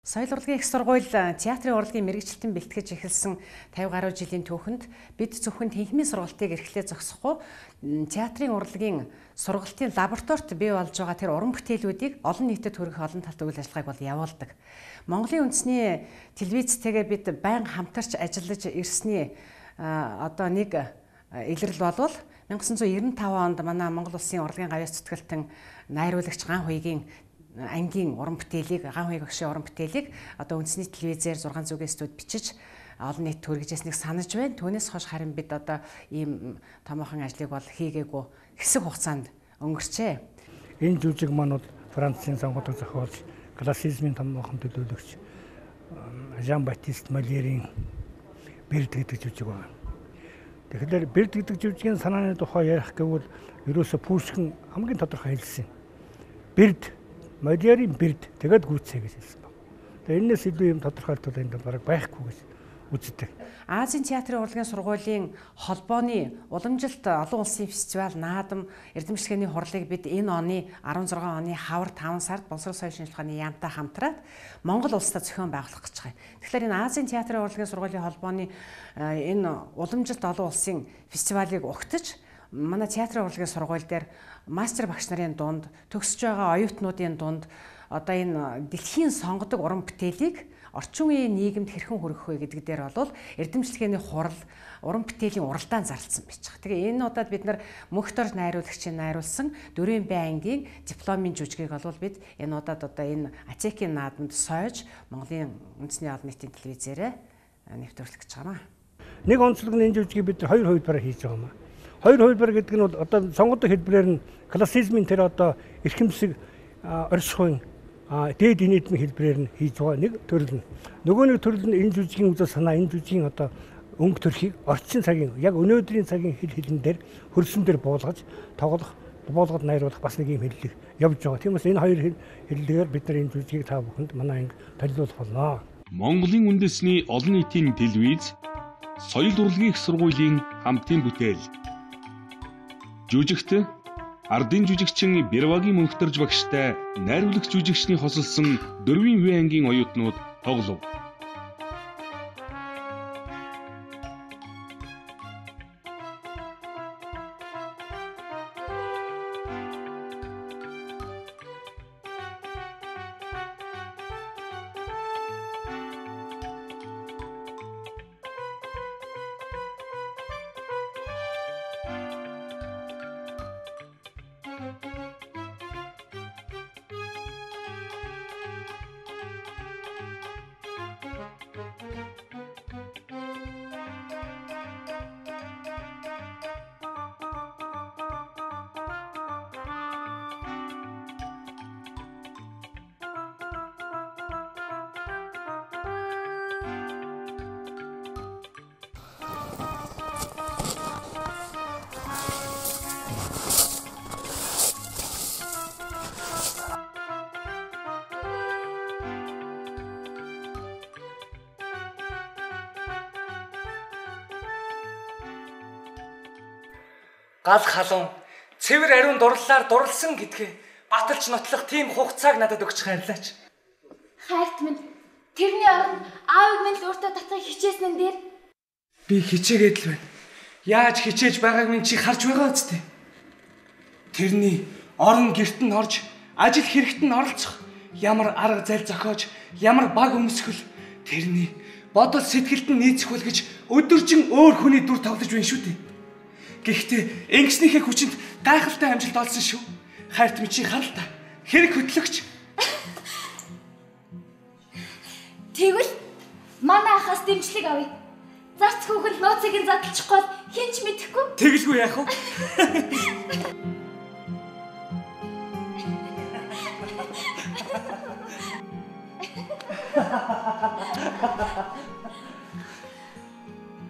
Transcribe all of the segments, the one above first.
Соёл урлагийн их сургууль театрын урлагийн мэргэжилтэн бэлтгэж эхэлсэн 50 гаруй жилийн түүхэнд бид зөвхөн тэнхимийн сургалтыг эрхлээ зогсохгүй театрын урлагийн сургалтын лабораторид бий болж байгаа тэр уран бүтээлүүдийг олон нийтэд хүргэх олон талт үйл ажиллагааг бол явуулдаг. Монголын үндэсний телевизтэйгээ бид байнга хамтарч ажиллаж ирсний одоо нэг илрэл болвол 1995 онд манай Монгол улсын урлагийн гавьяас зүтгэлтэн найруулагч Ган Хуйгийн ангийн уран бүтээлийг Ган Хуйг багшийн уран бүтээлийг одоо үндэсний телевизээр 600 студ бичиж олон нийт хүргэжсэнийг санаж байна. Түүнээс хойш харин бид одоо ийм томоохон ажлыг бол хийгээгүй хэсэг хугацаанд өнгөрчээ. Энэ жүжиг маань бол Францын сонгодог зохиолч, классицизмын томоохон төлөөлөгч Жан Батист Молиерийн Бэрд гэдэг жүжиг байна. Тэгэхээр Бэрд гэдэг жүжигийн санааны тухай ярих гэвэл ерөөсө Пушкин хамгийн тодорхой хэлсэн. Бэрд Молиерийн Бэрд тэгээд гүйцээ гэж хэлсэн байна. Тэгээ энэс илүү юм тодорхойлтууд энд бараг байхгүй гэж үздэг. Азийн театрын урлагийн сургуулийн холбооны уламжилт олон улсын фестивал наадам эрдэмчлэгээний хурлыг бид энэ оны 16 оны хавар 5 сард боловсрол соёлын шинжилгээний яамтай хамтраад Монгол улсад зохион байгуулах гэж байгаа. Тэгэхээр энэ Азийн театрын урлагийн сургуулийн холбооны энэ уламжилт олон улсын фестивалыг угтаж манай театрын урлагийн сургууль дээр мастер багш нарын дунд төгсөж байгаа оюутнуудын дунд одоо энэ дэлхийн сонгодог уран бүтээлийг орчин үеийн нийгэмд хэрхэн хүргэх вэ гэдэг дээр бол эрдэмчлэгээний хурал уран бүтээлийн уралдаан зарласан байж байгаа. Тэгээ энэ удаад бид нар мөнхтөр найруулагчийн найруулсан Дөрвийн Бай ангийн дипломын жүжигийг бол бид энэ удаад одоо энэ Ацекийн наадамд сойж Монголын үндэсний олон нийтийн телевизээрээ нэвтрүүлэх гэж байгаа юм. Нэг онцлог нь энэ жүжигийг бид хоёр хувилбараар хийж байгаа юм. Хоёр хувилбар гэдэг нь бол одоо сонгодог хэлбэрээр нь классицизмын тэр одоо эрхэмсэг оршихуйн дээд инээдмийн хэлбэрээр нь хийж байгаа нэг төрөл нь. Нөгөө нэг төрөл нь энэ жүжигийн үзэл санаа, энэ жүжигийн одоо өнгө төрхийг орчин цагийн яг өнөөдрийн цагийн хэл дээр хөрсөн дээр буулгаж тоглох, буулгад найруулах бас нэг юм хэллэг явж байгаа. Тийм учраас энэ хоёр хэллэгээр бид нар энэ жүжигийг та бүхэнд манай анги танилцуулах болно. Монголын үндэсний олон нийтийн телевиз соёл урлагийн их сургуулийн хамтын бүтээл. Жүжигт ардын жүжигчин Бэрвагийн мөнхтөрж багштай найруулагч жүжигчний хосолсон Дөрвийн Бай ангийн оюутнууд тоглов. Гал халуун цэвэр ариун дурлалаар дурлсан гэдгээ баталж нотлох тийм хугацааг надад өгч хайрлаач. Хайрт минь тэрний оронд аавыг минь л өөртөө татахыг хичээсэн дээр би хичээгээд л байна. Яаж хичээж байгааг минь чи харж байгаа үсттэй. Тэрний орон герт нь орж ажил хэрэгт нь оролцох ямар арга зал зохиож ямар баг өмсгөл тэрний бодол сэтгэлд нь нийцэхүүл гэж өдөржин өөр хүний дүр тоглож байна шүү дээ. Гэхдээ ингэснийхээ хүчинд гайхалтай амжилт олсон шүү. Хайрт минь чи харал та. Хэрэг хөтлөгч. Тэгвэл манай ахаас дэмжлэг авъя. Зарц хүүхэд нууцыг нь задлахгүй хинч мэдэхгүй. Тэгэлгүй яах вэ?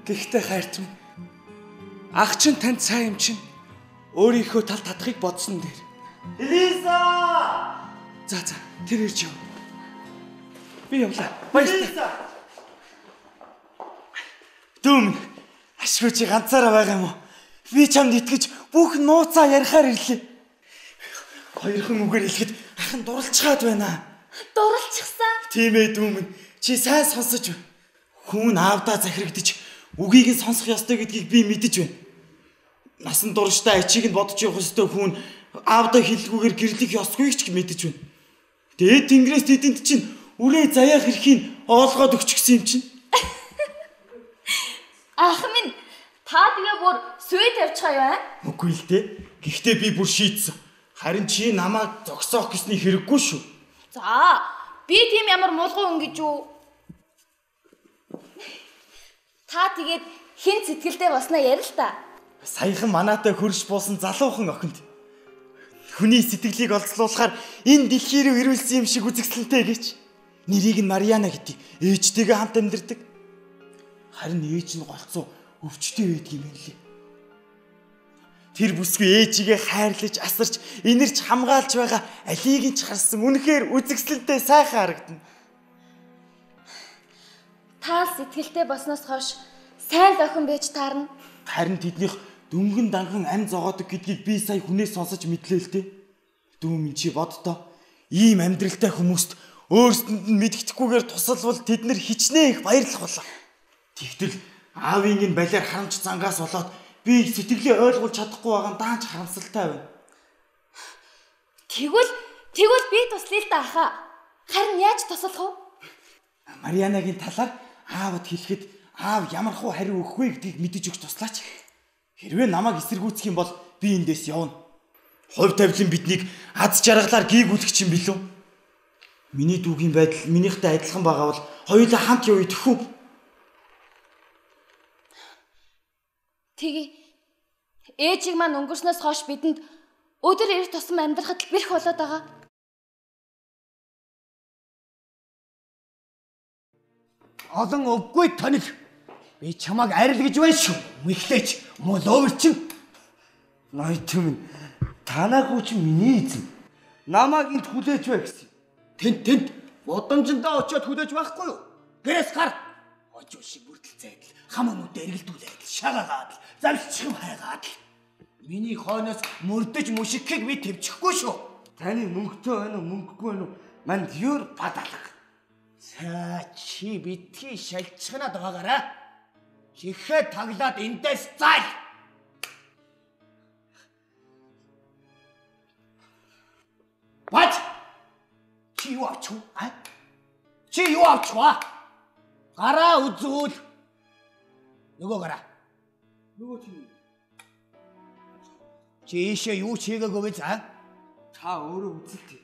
Гэхдээ хайрт минь ах чинь танд сайн юм чинь өөрийнхөө тал татахыг бодсон дээр. Элиза! За тэр ирж яв. Би явлаа. Баярлалаа. Дүүм ашгүй чи ганцаараа байгаа юм уу? Би чамд итгэж бүх нууцаа ярихаар ирлээ. Хоёрхан үгээр хэлэхэд ахын дурлцгаад байна. Дурлцсан. Тийм ээ дүү минь. Чи сайн сонсож байна. Хүн аавдаа захирагдчих үгийг нь сонсох ёстой гэдгийг би мэдэж байна. Насан туршдаа ачийг нь бодож явах ёстой хүн аавдаа хэллгүйгээр гэрлэх ёсгүй ч мэдэж байна. Тэгээд Тэнгэрээс тэдэнд чинь үрээ заяах эрхийг оолгоод өгчихсөн юм чинь. Ах минь та тэгээ бүр сүйд явчихаа юу аа? Үгүй л дээ. Гэхдээ би бүр шийдсэн. Харин чи намайг зогсоох гэсний хэрэггүй шүү. За, би тийм ямар мулгуу хүн гэж юу? Та тэгээд хин сэтгэлдээ болсноо ярил л та. Саяхан манаатай хөрш буусан залуухан охинд хүний сэтгэлийг олзлуулахаар энэ дэлхий рүү ирүүлсэн юм шиг үзэгсэлэнтэй гэж. Нэрийг нь Мариана гэдэг. Ээжтэйгээ хамт амьдардаг. Харин ээж нь голцоо өвчтэй байдаг юм лээ. Тэр бүсгүй ээжигээ хайрлаж, асарч, инэрч хамгаалж байгаа алийг нь ч харсан үнэхээр үзэгсэлэнтэй сайхан харагдана. Та сэтгэлдээ болсноос хойш сайн л охин байж таарна. Харин тэднийх дөнгөн данхан ам зогоодог гэдгийг би сая хүнээс сонсож мэдлээ л дээ. Дүү минь чи боддоо. Ийм амьдралтай хүмүүст өөрсдөнд нь мэдгэдэггүйгээр тусалвал тэд нар хичнээн их баярлах болоо. Тэгтэл аавын энэ балиар харамч зангаас болоод би сэтгэлээ ойлгуулж чадахгүй байгаа нь даанч харамсалтай байна. Тэгвэл би туслая л та ахаа. Харин яаж туслах вэ? Марианагийн талаар аавд хэлэхэд аав ямар хуу хариу өгөх вэ гэдгийг мэдэж өгч туслаач. Хэрвээ намайг эсэргүүцэх юм бол би эндээс явна. Хувь тавилан биднийг аз жаргалаар гээгүүлэх юм билүү? Миний дүүгийн байдал минийхтэй адилхан байгаа бол хоёулаа хамт явъя тэхүү. Тэгээ ээжийг маань өнгөрснөөс хойш бидэнд өдөр ирэх тусам амьдрахад бэрх болоод байгаа. Олон өггүй тоног. Би чамайг арил гэж байна шүү. Мэхлээч муу ловэрчин. Ноёт минь танаа хүүч миний эзэн. Намайг энд хүлээж бай гэсэн. Тэнд удамжиндаа очиод хүлээж байхгүй юу? Гэрээс гар. Хожуу шиг бүрдэл зайдал. Хам өнөдөө эргэлдүүлээд шагаагаад замшчих юм хайгаад. Миний хойноос мөрдөж мушигхийг би төвчихгүй шүү. Таны мөнгөтэй байна уу, мөнгөгүй байна уу? Манд юур падалга. За чи битгий шалчхнаад байгаарай. Чихээ таглаад эндээс заал. Бач! Чи юу авч вэ? Чи юу авч вэ? Гараа үзүүл. Нөгөө гараа. Нөгөө тийм. Чи ийшээ юу чийгээгүй вэ за? Та өөрөө үзэлтэй.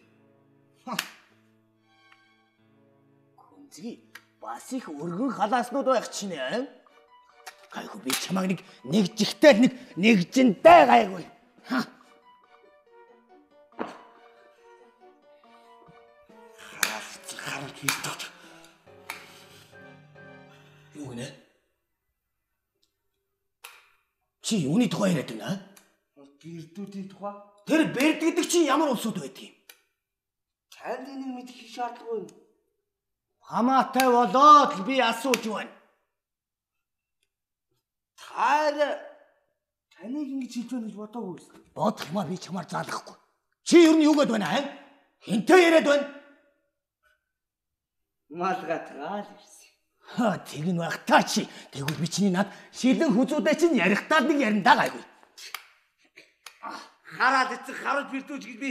Гүнзгий бас их өргөн халааснууд байх чинь ээ. Гайгүй би чамайг нэг жигтэй нэг жинтэй гайгүй. Хараад хийдэг. Юу нэ? Чи юуны тухай яриад байна? Бэрдүүдийн тухай. Тэр бэрд гэдэг чинь ямар улсууд байдгийг? Танд энийг мэдэх шаардлагагүй. Хамаатай болоод л би асууж байна. Таныг ингэж хэлж байна гэж бодоогүй гэсэн. Бодох юмаа би чамаар заалгахгүй. Чи юу юу гээд байна? Хинтээ яриад байна? Малгатгаал ирсэн. Тэг нь байх та чи. Тэгвэл би чиний над шилэн хүзүүдээ чинь ярихдаа нэг яриндаа гайгүй. Хараад эцэг харуулж бэрдүүж гэж би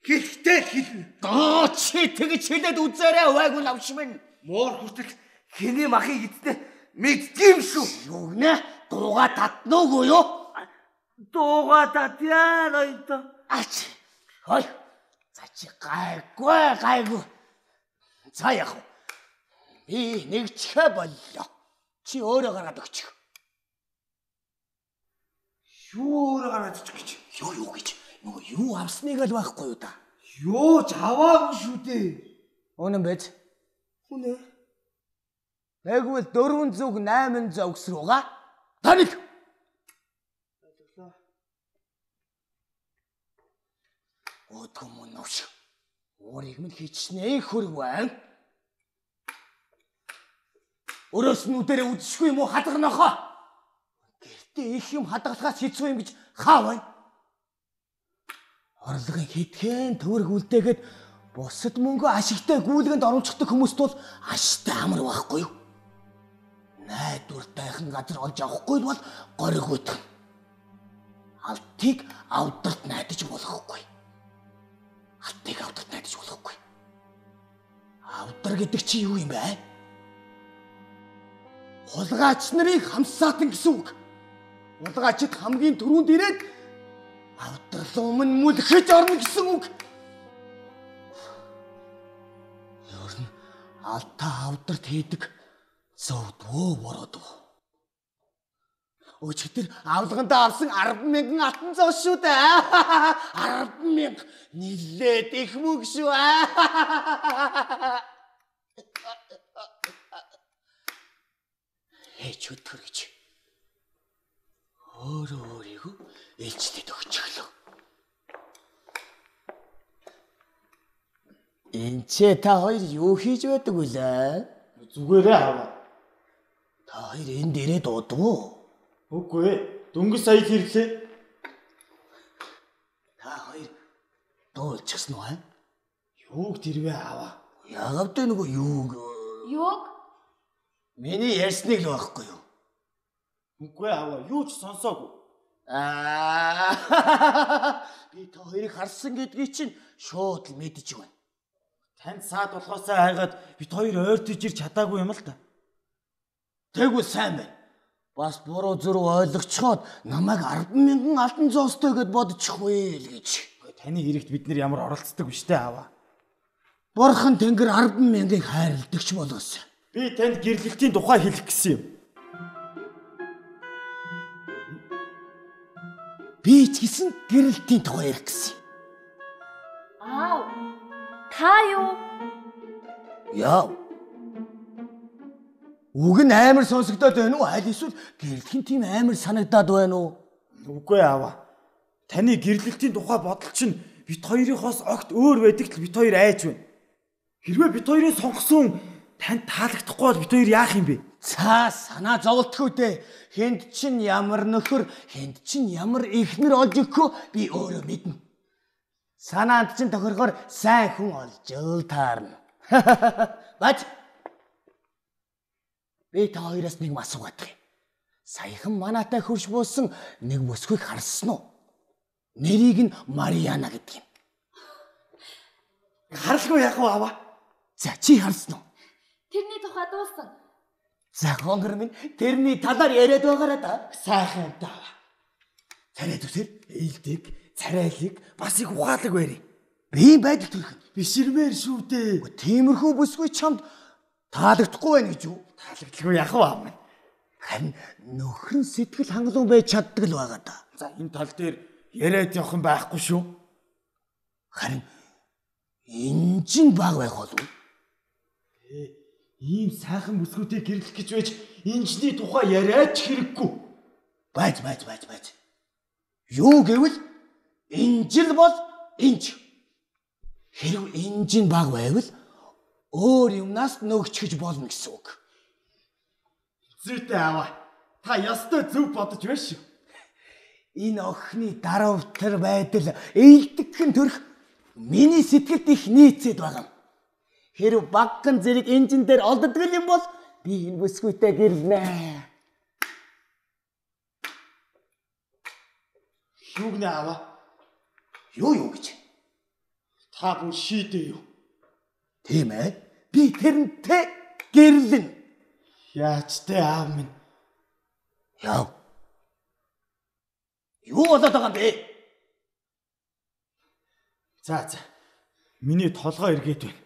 хэлэхдээ л хэлнэ. Чи тэгж хэлээд үзээрэй хуваагүй навшмын. Муур хүртэл хэний махыг эцтэй мэддэм шүү. Юу нэ? Дууга татнуугүй юу? Дууга татяа ноёто. Ач. Хой. За чи гайгүй. За яах вэ? Би нэгчхэ боллоо. Чи өөрөө гаргаад өгчих. Юу өөрөө гараад өгчих гэж? Юу гэж? Нөгөө юу авсныг л байхгүй юу та? Юу ч аваагүй шүү дээ. Үнэн байж. Үнэ. Тэгвэл 408 зогс руугаа танил. Өдгөө мөн навш. Өөрийг минь хичнээн хөрөг байна. Өрөөс нүдэрээ үзсгүй юм уу хадгарнахаа? Гэртээ их юм хадгалахаас хэцүү юм гэж хаа байна? Орлогын хитгэн төвөрг үлдээгээд Бусад мөнгө ашигтай гүйлгэнд оруулцдаг хүмүүст бол ашигтай амар байхгүй юу? Найдвартайхан газар олж авахгүй бол гориг үтгэн. Алтыг авдарт найдаж болохгүй. Авдар гэдэг чи юу юм бэ? Хулгайч нарыг хамсаатан гэсэн үг. Хулгайчид хамгийн түрүүнд ирээд авдарлын өмнө мүлхэж орно гэсэн үг. Ер нь алтаа авдарт хийдэг зөвдөө бородов. Өчигдөр авлагандаа авсан 10,000 алтан зоос шүү дээ. 10,000 нилээд их мөнгө шүү. Ээж өдөр гэж өөрийгөө ээлжлээд өгч өглөө. Энд та хоёр юу хийж байдаг вүлээ? Зүгээрээ аваа. Та хоёр энд ирээд удав. Үгүй, дөнгөж сая ирлээ. Та хоёр дуулчихсан уу? Юуг тэрвээ аваа? Яагаад тэ нөгөө юуг? Юуг? Миний ярьсныг л байхгүй юу? Үгүй аваа, юу ч сонсоогүй. Би та хоёрыг харсан гэдгийг чинь шууд л мэдэж байна. Танд саад болохоосаа хайгаад бид хоёр ойртож ирч чадаагүй юм л та. Тэгвэл сайн байна. Бас буруу зүрх ойлгочхоод намайг 10,000 алтан зоостой гэд бодчихгүй л гэж. Таны хэрэгт бид нар ямар оролцдог биш дээ аваа. Бурхан Тэнгэр 10,000-ыг хайрладагч болгосон. Би танд гэрлэлтийн тухай хэлэх гэсэн юм. Би ч гэсэн гэрлэлтийн тухай ярих гэсэн. Аав. Та юу? Яа. Уг нь амар сонсогдоод байна уу? Аль эсвэл гэрлэхийн тийм амар санагдаад байна уу? Үгүй аваа. Таны гэрлэлтийн тухай бодол чинь бид хоёрынхоос огт өөр байдаг л бид хоёр айж байна. Хэрвээ бид хоёрын сонгосон танд таалагдахгүй бол бид хоёр яах юм бэ? Цаа санаа зовлтгүй дээ. Хэнд чинь ямар нөхөр, хэнд чинь ямар эхнэр олж өгөхөө би өөрөө мэднэ. Санаанд чинь тохирохоор сайн хүн олж ил таарна. Бач. Би та хоёроос нэг асуугаад байна. Саяхан манаатай хөрш буусан нэг бүсгүйг харсан уу? Нэрийг нь Мариана гэдэг юм. Харалгүй яах вэ аваа? За чи харсан уу? Тэрний тухай дуусан. За хонгор минь тэрний талаар яриад байгаараа да. Сайхан даа. Царай зүсэр Ээлдэг, царайлаг бас их ухаалаг байрыг. би байдал төрөх. Биширмээр шүү дээ. Тиймэрхүү бүсгүй чамд таалагдахгүй байна гэж юу? Таалагдaltaгүй яах вэ аваа? Харин нөхрөн сэтгэл хангалуун байж чаддаг л байгаа да. За энэ тал дээр яриад явах юм байхгүй шүү. Харин инжин баг байх болов. Ийм сайхан бүсгүүдийг гэрлэх гэж байж инжний тухай яриач хэрэггүй. Байж. Юу гэвэл инжил бол инж. Хэрв инжин баг байвал өөр юмнаас нөгчгөж болно гэсэн үг. Зүйтэй аваа. Та ёстой зөв бодож байна шүү. Энэ охины даравтар байдал ээлдэгхэн төрх миний сэтгэлд их нийцээд байгаа юм. Хэрв багхан зэрэг инжин дээр олддог юм бол би энэ бүсгүйтэй гэрлэнэ. Юуг нэ аваа? Юу гэж? Та бүр шийдээ юу? Тийм ээ. Би тэрнтэй гэрлэн. Яаж тэ аав минь? Яа. Юу болоод байгаа юм бэ? За. Миний толгой эргээд байна.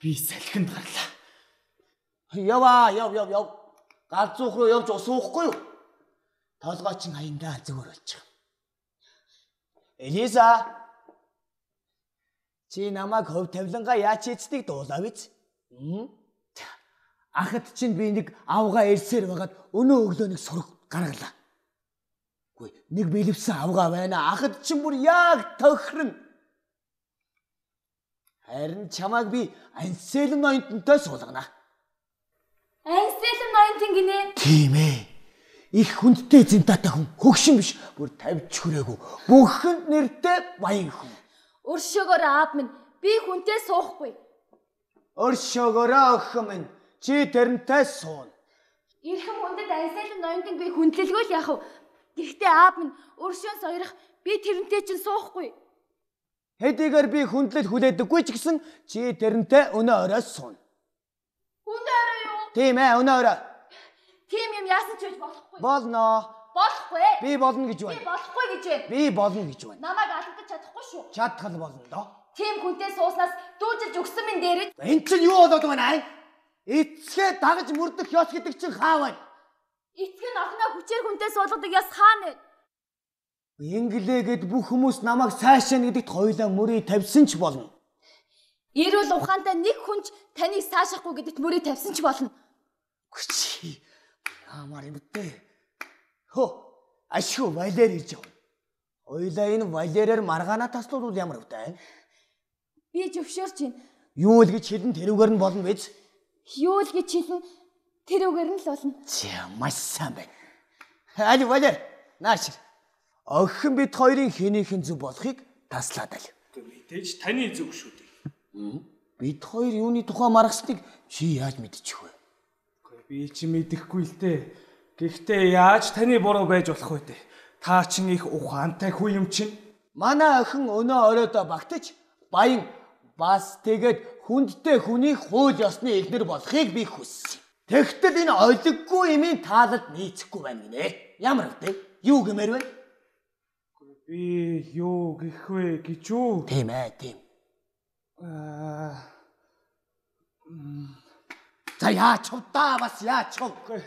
Би салхинд гарлаа. Яв. Галзуух руу явж ус уухгүй юу? Толгой чинь хаяндаа зүгээр болчих. Элиза. Чи намайг хөв тавилангаа яач хийцдэг дуулаа биз? Ахад чинь би нэг авгаа ирсээр байгаад өнөө өглөө нэг сураг гаргалаа. Гүй нэг бэлэвсэн авгаа байна. Ахад чинь бүр яг тохирно. Харин чамайг би Анселм ноёнтонтой суулгана. Анселм ноёнтон гинэ. Тийм ээ. Их хүндтэй зинтатай хүн хөгшин биш. Бүр тавьж хүрээгүй. Бүхэнд нэртэй баян хүн. Өршөөгөр аав минь Би хүнтэй суухгүй. Өршөөгөөрөө охин минь. Чи тэрнтэй суун. Ирхэм хүндэд ансайлан ноёндон би хүндлэлгүй л яах вэ? Гэхдээ аав минь өршөөн сойрох би тэрнтэй чинь суухгүй. Хэдийгээр би хүндлэл хүлээдэггүй ч гэсэн чи тэрнтэй өнөө орой суун. Өнөө орой юу? Тийм ээ, өнөө орой. Тийм юм яасан ч байж болохгүй. Болно. Болохгүй. Би болно гэж Би байна. болохгүй гэж байна. Би болно гэж байна. Намайг алдаж чадахгүй шүү. Чадхал болно доо. Тийм хүнтэй сууснаас дүүжилж өгсөн минь дээрээ. Энд чинь юу болоод байна аа? Эцгээ дагаж мөрдөх ёс гэдэг чинь хаа вэ? Эцэг нь охиноо хүчээр хүнтэй суулгадаг яс хаана вэ? Инглээгээд бүх хүмүүс намайг сайшаана гэдэгт хоёулаа мөрий тавьсан ч болно. Ирүүл ухаантай нэг хүнч таныг саашахгүй гэдэгт мөрий тавьсан ч болно. Хүчи. Ямар юм бэ? Хөө, ашгүй Валер ирж байгаа. Хоёулаа энэ Валерээр маргаана таслуулвал ямар вэ? Би зөвшөөрч байна. Юу л гэж хэлэн тэрүүгээр нь болно биз? Юу л гэж хэлэн тэрүүгээр нь л болно. За маш сайн байна. Али Валер, нааш. Охин бид хоёрын хэнийхэн зөв болохыг таслаад аль. Мэдээж таны зөв шүү дээ. Бид хоёр юуны тухай маргасныг чи яаж мэдчих вэ? Би чи мэдэхгүй л дээ. Гэхдээ яаж таны буруу байж болох вэ? Та чин их ухаантай хүн юм чинь. Манай охин өнөө оройдоо багтаж баян бас тэгээд хүндтэй хүний хууль ёсны эхнэр болохыг би хүссэн. Тэгтэл энэ олиггүй имийн таалалд нийцэхгүй байна гинэ. Ямар вэ? Юу гэмээр вэ? Би юу гэх вэ гэж юу? Тийм ээ, тийм. За яач удаа бас яач вэ?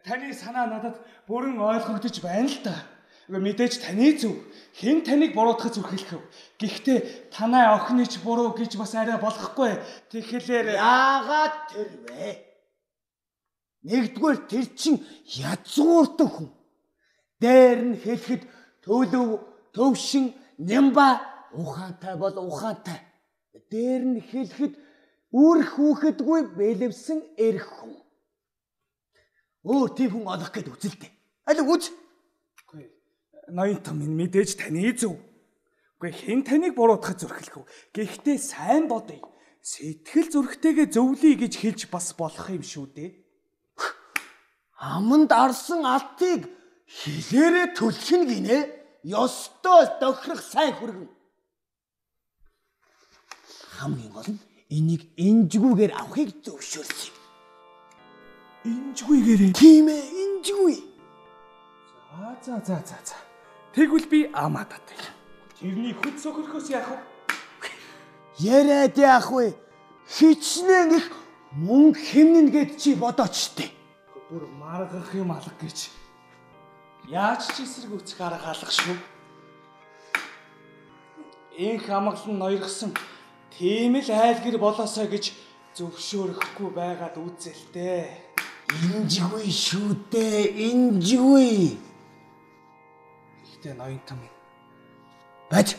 Таны санаа надад бүрэн ойлгогдож байна л да. Мэдээж таны зөв. Хэн таныг буруутгах зүрхэлэх вэ? Гэхдээ танай охины ч буруу гэж бас арай болохгүй. Тэгэхээр яагаад тэр вэ? Нэгдүгээр тэр чин язгууртан хүн. Дээр нь хэлэхэд төлөв, төвшин, нямба ухаантай бол ухаантай. Дээр нь хэлэхэд үр хүүхэдгүй бэлэвсэн эрх хүн. Тийм хүн олох гээд үзэлтэй. Аль үз? Ноён том минь мэдээж таны зөв. Хэн таныг буруутгах зүрхэлэх вэ? Гэхдээ сайн бодъё. Сэтгэл зүрхтэйгээ зөвлөе гэж хэлж бас болох юм шүү дээ. Аманд арсан алтыг хилээрээ төлөх нь гинэ. Ёстой тохирох сайн хүргэн. Хамгийн гол нь энийг инжгүүгээр авахыг зөвшөөрсөн. Инжгүүгээрээ. Тийм ээ, инжгүй. За. Тэгвэл би амаа татъя. Тэрний хөт сөхөрхөөс яах вэ? Яриад яах вэ? Хичнээн их мөнгө хэмнэн гэд чи бодооч тээ. Бүр маргах юм алга гэж. Яаж ч эсрэг үцэх арга алга шүү. Инх амгалан ноёргсон тийм л айлгэр болоосоо гэж зөвшөөрөхгүй байгаад үзэлтэй. Инжгүй шүү дээ, инжгүй. Гэхдээ ноён том юм. Бач.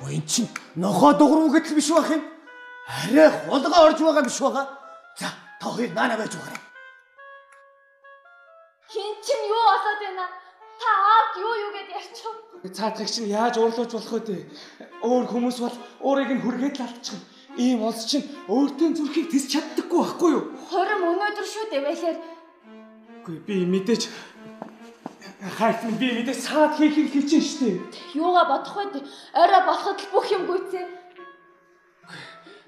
Ой чин нохоо дугруу гэдэл биш байх юм. Арай хулгай орж байгаа биш байгаа. За, та хоёр наана байж байгаа. Хин чин юу болоод байна? Та аав юу гэд ярьчих. Цаадгыг чинь яаж уурлуулж болох вэ? Өөр хүмүүс бол өөрийг нь хүргээд л алдчихна. Ийм улс чинь өөртөө зүрхийг тэс чаддаггүй байхгүй юу? Хором өнөөдөр шүү дээ байлаар. Би мэдээж саад хийхийг хэлж чинь штэ. Юугаа бодох вэ? Орой болоход л бүх юм гүйцээ.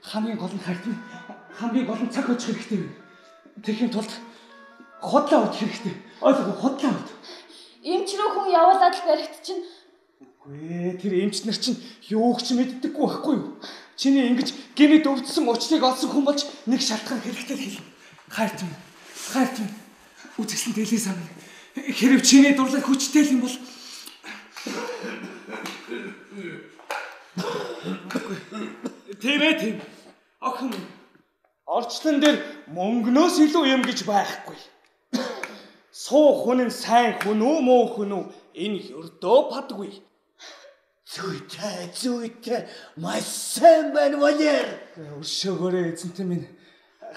Хамгийн гол нь хамгийн гол нь цаг очих хэрэгтэй. Тэрхийн тулд худлаа удах хэрэгтэй. Ойлгоо худлаа уд. Эмч рүү хүн явуулаад л баригдчихна. Үгүй тэр эмч нар чинь юуг ч мэддэггүй байхгүй юу? Чиний ингэж гинэд өвдсөн учрыг олсон хүн болж нэг шалтгаан хэрэгтэй хэлнэ. Хайрт минь. Үзэсгэлэн тэлээ сан. Хэрэг чиний дурлал хүчтэй юм бол тийм. Охин орчлон дээр мөнгнөөс илүү юм гэж байхгүй. Суу хүн нь сайн хүн үү, муу хүн үү? Энэ ердөө падгүй. Зүйтэй маш сайн байна Валер. Өршөөгөөрөө эзэнтэй минь.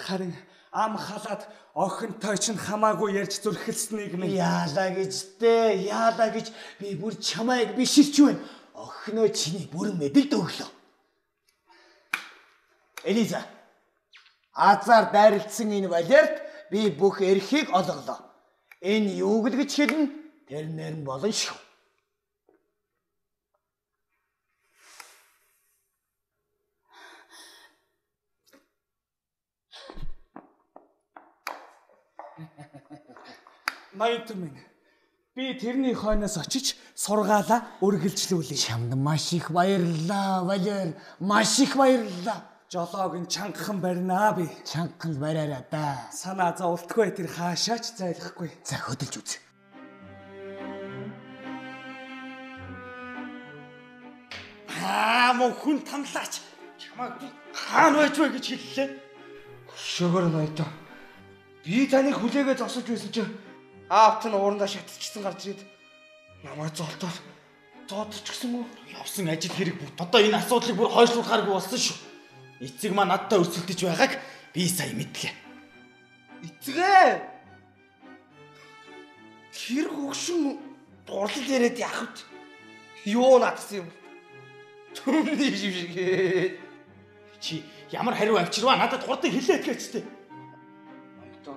Харин ам халаад охинтой чинь хамаагүй ярьж зүрхэлснийг минь. Яалаа гэж би бүр чамайг биширч байна. Охиноо чиний бүрэн мэдэлд өглөө. Элиза. Азар дайралтсан энэ Валерт би бүх эрхийг олголоо. Энэ юу гэж хэлнэ? Тэрнэр нь болно шүү. Ноён минь. Би тэрний хойноос очиж сургаалаа үргэлжлүүлье. Чамд маш их баярлалаа, Валер. Маш их баярлалаа. Жолоог нь чангахан барина би. Чанганд бариараа да. Санаа зовлтгүй тэр хаашаач зайлахгүй. За хөдөлж үз. Мөн хүн тамлаач. Чамайг би хаана байж вэ гэж хэллээ. Шөгөр ноёдоо. Би таныг хүлээгээ зогсож байсан чинь аавт нь уурандаа шатчихсан гарч ирээд намайг золтоод зоодчихсан уу? Явсан ажил хэрэг бүт. Одоо энэ асуудлыг бүр хойшлуулахааргүй болсон шүү. Эцэг маа надтай өрсөлдөж байгааг би сая мэдлээ. Эцгээ. Тэр хөгшин дурлал яриад яах вэ? Юу надсан юм? Түмний шившгээ. Чи ямар хариу авчирваа надад хурдан хэлээд гээчтэй. Ноёдоо.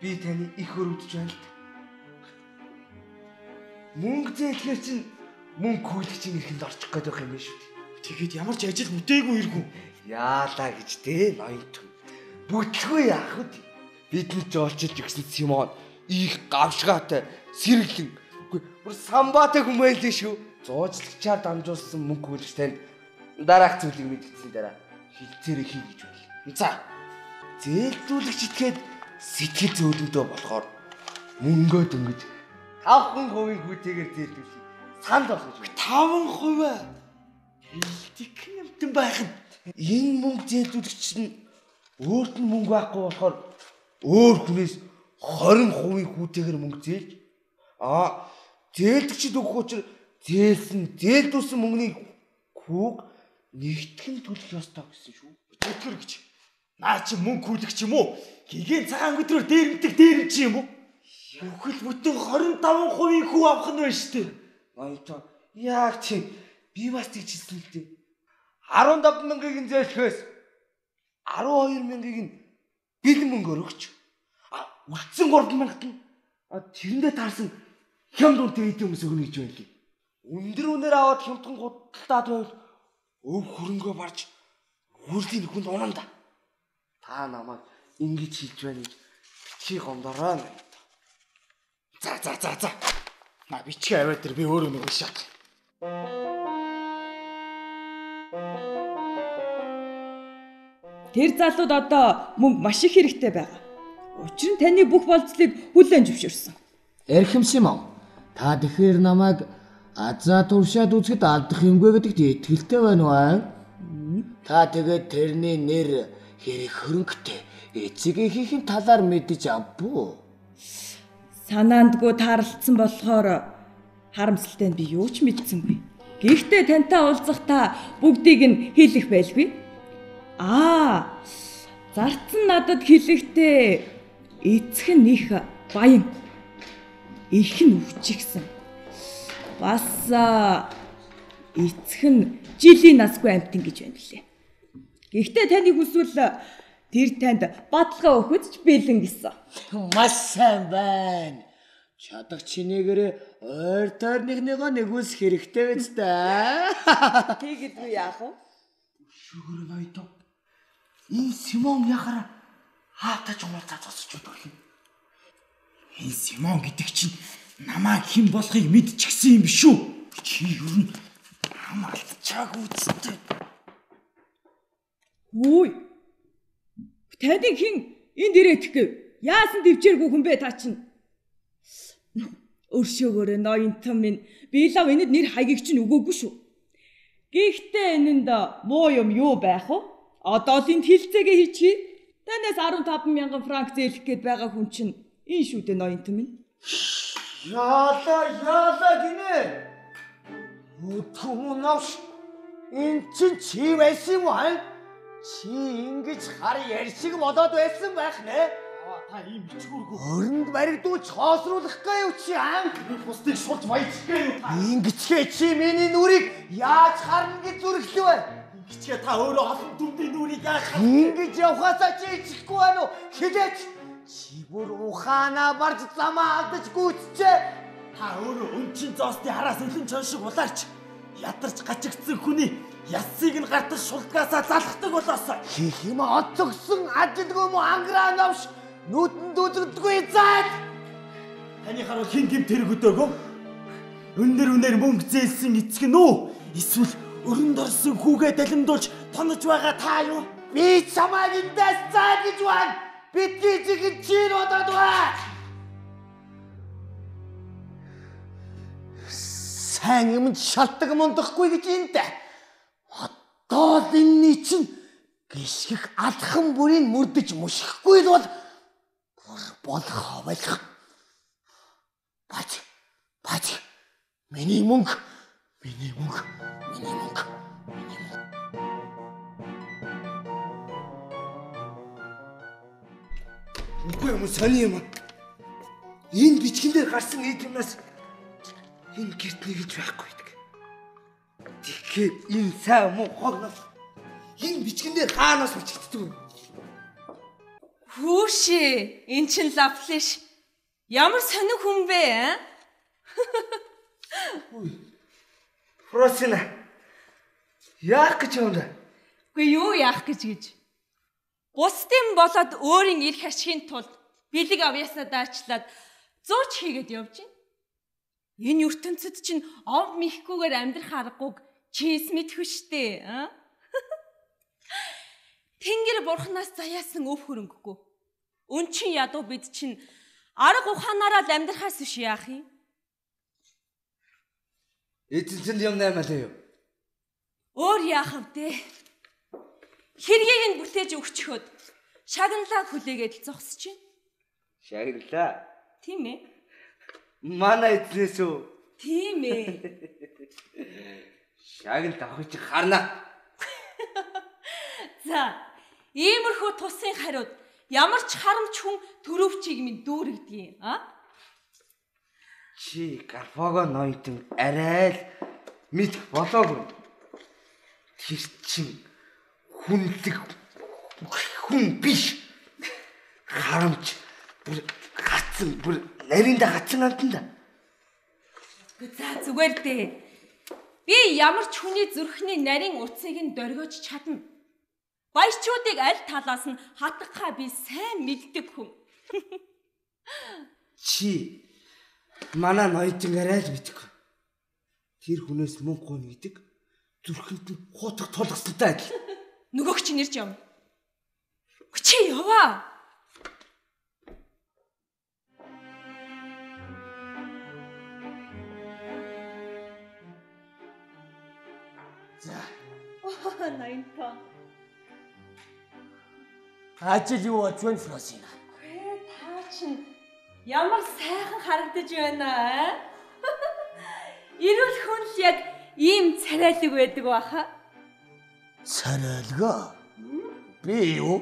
Би таны их өрөвдөж байна л. Мөнгө зээлхэр чинь мөнгө хүлэгчийн эрхэнд орчих гээд байх юм биш үү? Тэгэхэд ямар ч ажил бүтээгүй иргүү. Яалаа гэж дээ ноён түн. Бүтлгүй яах вэ? Бидний ч олчилж өгсөн Симон их гавшгаатай сэргэлэн. Үгүй бүр самбаатай хүмүүйлээ шүү. Зуужлагчаар дамжуулсан мөнгө хүлэгчтэнд дараах зүйлийг мэдгэсэн дараа хилцээрээ хий гэж байл. За. Зээлдүүлэгч итгээд сэтгэл зөөлөндөө болохоор мөнгөө дөнгөж 5% хүүтэйгээр зээлдүүлэх санд болох гэж байна. 5%? Хилдэг юмтан байх нь. Энэ мөнгө зээлдүүлэгч нь өөрт нь мөнгө байхгүй болохоор өөр хүнээс 20% хүүтэйгээр мөнгө зээлж зээлдэгчд өгөх учраас зээлдүүлсэн мөнгөний хүүг нэгтгэн төлөх ёстой гэсэн шүү. Тэтгэр гэж. Наа чи мөнгө хүлэгч юм уу? Гигийн цагаан өдрөөр дээрэмдэг дээрэмч юм уу? Бүхэл бүтэн 25% хүү авах нь байна штэ. Ноёдоо яг чи би бас тийчсэн л дээ. 15 мянгаыг зээлхээс 12 мянгаыг нь бэлэн мөнгөөр өгч. Үлдсэн 3 мянгад нь тэрэндээ таарсан хямд үнэтэй эд юмс өгнө гэж байлээ. Өндөр үнээр аваад хямдхан гудалтаад байвал өв хөрөнгөө барж хүрлийн хүнд унана. Та намайг ингэж хэлж байна гэж бичиг гомдороо. За. На бичиг аваад тэр би өөрөө нэг шат. Тэр залууд одоо мөнгө маш их хэрэгтэй байгаа. Учир нь таны бүх болцлыг хүлээн зөвшөөрсөн. Эрхэм Симон. Та тэгэхээр намайг азаа туршаад үзэхэд алдах юмгүй гэдэгт итгэлтэй байна уу? Та тэгээд тэрний нэр хэрэг хөрөнгөтэй эцэгийнхээ талаар мэдэж авбуу. Санаандгүй таарлцсан болохоор харамсалтай нь би юу ч мэдсэнгүй. Гэхдээ тантай уулзахдаа бүгдийг нь хэлэх байлгүй. Зарцсан надад хэлэхдээ эцэг нь их баян. Их нь өвчихсэн. Бас эцэг нь жилийн насгүй амьтан гэж байна лээ. Гэхдээ таны хүсвэл тэр танд баталгаа өгөхөж бэлэн гэсэн. Маш сайн байна. Чадах чинээгээр ойр тойрныхныгоо нэгүс хэрэгтэй биз дээ. Тэгэдгүй яах вэ? Шүгэр ноёдоо. Энэ Симон яхаар хаатаж умарцаа зогсож байдаг юм. Энэ Симон гэдэг чинь намайг хэн болохыг мэдчихсэн юм биш үү? Чи юу н хамаалтчаагүй үстэй. Үй. Таны хэн энд ирэх гээ? Яасан дэвчээргүй хүн бэ та чинь? Өршөөгөөрөө ноёнтон минь би лав энэд нэр хаягийг чинь өгөөгүй шүү. Гэхдээ энэнд муу юм юу байх вэ? Одоо л энд хилцээгээ хийчихье. Танаас 15,000 франк зээлэх гээд байгаа хүн чинь энэ шүү дээ ноёнтон минь. Яла гинэ. Утунавш. Энд чинь чи байсан юм аа? Чи ингэж хар ярьшиг бодоод байсан байх нэ? Та ийм бичгүүргүй. Өрөнд баригдууч хоосруулахгүй юу чи аа? Бусдыг шулж баяжгүй юу та? Ингэчгээ чи миний нүрийг яаж харна гэж зүрхлээ вэ? Гिचгээ та өөрөө олон дүмдийн нүрийг яаж харах? Ингэж явхаасаа чи ичихгүй байна уу? Хилээч. Чи бүр ухаанаа барж замаа алдаж гүйцчээ. Та өөрөө өнчин зоосны хараас өлөн чон шиг улаарч ядарч гачигдсан хүний ясыг нь гартаж шулдгаасаа залхдаг болоосоо. Хийх юм од зогсон ажилгүй мө анграа навш нүдэнд үзэгдгүй заад. Таны хараа хин гим тэрэг өдөөгөө? Өндөр мөнгө зээлсэн эцэг нь үү? Эсвэл өрөнд орсон хүүгээ далимдуулж тонож байгаа та юу? Би чамайг эндээс заа гэж байна. Бидний зигэд чи бодоод ба. Сайн юмд шалтгаан мондохгүй гэж энэ. Одоо л энэний чинь гიშгэх алхан бүрийг мөрдөж мушихгүй л бол болох хавлах. Бач. Миний мөнгө. Үгүй юм сони юм. Энэ бичгэн дээр гарсан эд юмнаас энэ гэрт нэгж байхгүй гэдэг. Тэгэхээр энэ сайн муу хогноос энэ бичгэн дээр хаанаас бичигддэг вэ? Хүүшээ, эн чин лавлиш. Ямар сонир хүн бэ? Фросина. Яах гэж юм бэ? Үгүй юу яах гэж. Бусдын болоод өөрийн эрх ашигын тулд бэлэг авьяасаа даачлаад зууч хийгээд явж байна. Энэ ертөнцид чинь ов михгүйгээр амьдрах аргагүй чийс мэдхүү штэ. Тэнгэр бурхнаас заяасан өв хөрөнгөгүй. Өнчин ядуу бид чинь арга ухаанаараа л амьдрахаас биш яах юм? Эцэнд юм наймаа л юу? Өөр яах вэ? Хэргийг нь бүтээж өгчхөд шагналаа хүлээгээд л зогсож байна. Шагналаа. Тийм ээ. Манай эзнээс үү? Тийм ээ. Шагнал авах чи харна. За, иймэрхүү тусын хариуд ямар ч харамч хүн төрөвчийг минь дүүрэгдэг юм, Чи Гарфого ноётон арай л мэдэх болоогүй. Тэр чин хүнлэг хүн биш. Харамч бүр нарийнда гацсан антанда. За зүгээр дээ. Би ямар ч хүний зүрхний нарийн утсыг нь дөргиж чадна. Баячуудыг аль талаас нь хатгахаа би сайн мэддэг хүн. Чи манай ноётон арай л мэдгүй. Тэр хүнээс мөнгө гуйна гэдэг зүрхэнд нь хуутах тулгасантай адил. Нөгөөх чи нэрч явна. Чи яваа. За. Найнтаа. Ажил юу болж байна Фросина? Та чинь ямар сайхан харагдаж байна. Ирүүл хүн л яг ийм царайлаг байдаг баха. Царайлгаа? Би юу?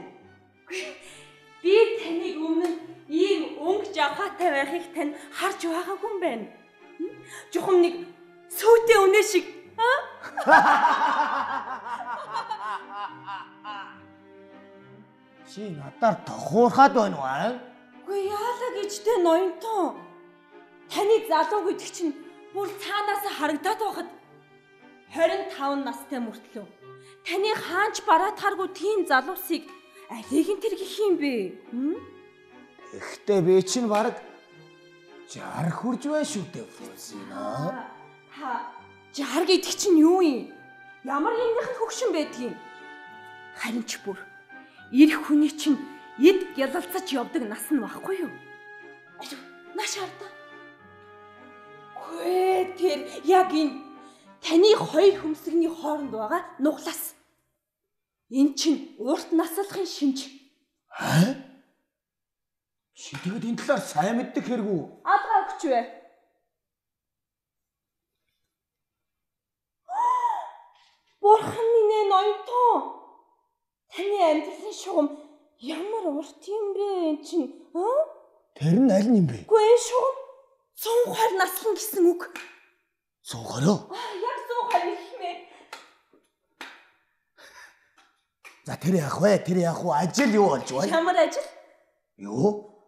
Би таныг өмнө ийм өнгө жавхаатай байхыг тань харж байгаагүй юм байна. Жухам нэг сүйтэй өнөө шиг. Чи надаар тохуурхаад байна уу? Үгүй яалаа гэжтэй ноёнтон. Таны залуу гэдэг чинь бүр цаанаас харагдаад байхад 25 настай мөртлөө таны хаанч бараатааргүй тийм залуусыг алийг нь тэр гэх юм бэ? Эхтээ би чинь баг 60 хүрж байна шүү дээ Фросина. Та 60 гэдэг чинь юу юм? Ямар юмных хөгшин байдгийг? Харин ч бүр ирэх хүний чинь эд гялалцаж явдаг нас нь баггүй юу? Наш харда. Хөөе тэр яг энэ таны хоёр хөмсгний хооронд байгаа нуглаас. Эн чинь урт наслахын шинж. Чи тэгэд энэ талаар сайн мэддэг хэрэг үү? Алгаа өгч вэ? Бурхан минь ноётон. Таны амьдралын шугам Ямар урт юм бэ эн чинь? Тэр нь аль нь юм бэ? Үгүй ээ шүү. 120 наслан гэсэн үг. 120 юу? Яг 120 ихмээ. За тэр яах вэ? Тэр яах вэ? Ажил юу болж байна? Ямар ажил? Юу?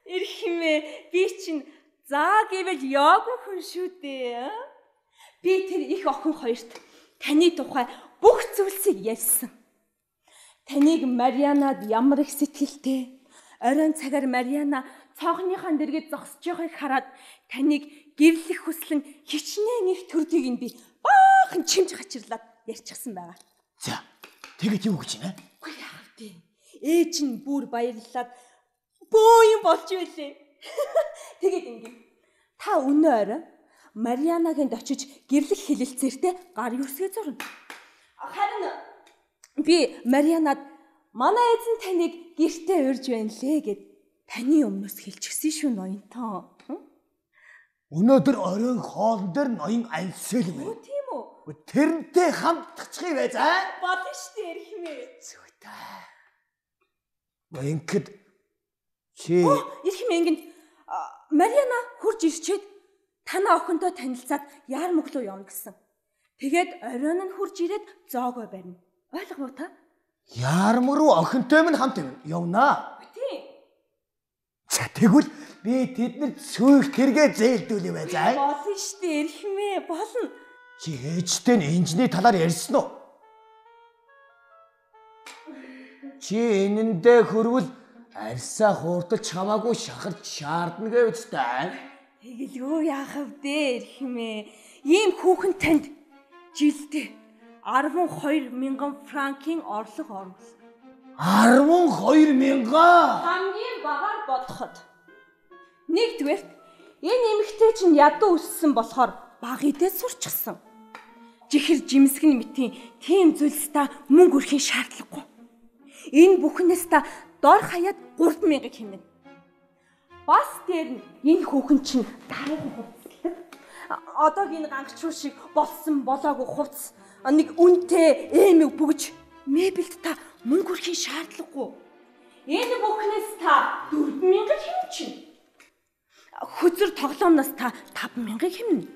Ирхмээ би чинь заа гэвэл яг хүн шүү дээ. Би тэр их охин хоёрт таны тухай бүх зүйлсийг ярьсан. Таныг Марианад ямар их сэтгэлтэй. Оройн цагаар Мариана цоохныхаа дэргэд зогсож байгааг хараад таныг гэрлэх хүслэн хичнээн их төрдгийг нь би баахан чимж хачирлаад ярьчихсан байгаа. За тэгэд юу гэж байна? Үгүй яах вэ? Ээж нь бүр баярлаад бөө юм болж байлээ. Тэгээд ингэв. Та өнөө орой Марианагийн очиж гэрлэх хэлэлцээртэй гар юрсгээ зурна. Харин би Марианад манай эзэн таныг гэртээ урьж байна лээ гэд таны өмнөөс хэлчихсэн шүү ноёнтоо. Өнөөдөр оройн хоол дээр ноён альсэл юм. Оо тийм үү? Тэрнтэй хамтдагчих юм бай за. Болно штэ эрхмээ. Зүйтэй. Ингээд чи эрхмээ ингээд Мариана хурж ирчээд танаа охинтой танилцаад яар мөг рүү явна гэсэн. Тэгээд оройн нь хурж ирээд зоогоо барина. Ойлгов уу та? Яарм руу охинтой минь хамт явнаа. Тийм. За тэгвэл би тэднэрт сүйх хэрэгэ зээлдүүл юм бай за. Болно штэ эрхмээ болно. Чи ээжтэй нь инженерийн талаар ярьсан уу? Чи энэндээ хөрвөл арьсаа хуурдаж хамаагүй шахарч шаардна гэвч та. Тэгэл юу яах вэ эрхмээ? Ийм хүүхэн танд жилдээ 12,000 франкийн орлого оруулсан. 12,000. Хамгийн багаар бодоход. Нэгдүгээр энэ эмэгтэй чинь ядуу өссөн болохоор баг идээ сурчсан. Жихэр жимсгэн мэтийн тийм зүйлс та мөнгө өрхийн шаардлагагүй. Энэ бүхнээс та дор хаяад 3,000 хэмнэ. Бас дээр нь энэ хүүхэн чинь дараагийн хувцасдаг. Одоогийн гангачруу шиг болсон болоогүй хувцас нэг үнэтэй эмэг бүгж мебелд та мөнгө өрхийн шаардлагагүй. Энэ бүхнээс та 4,000 хэмжин. Хөзөр тоглоомноос та 5,000 хэмнэ.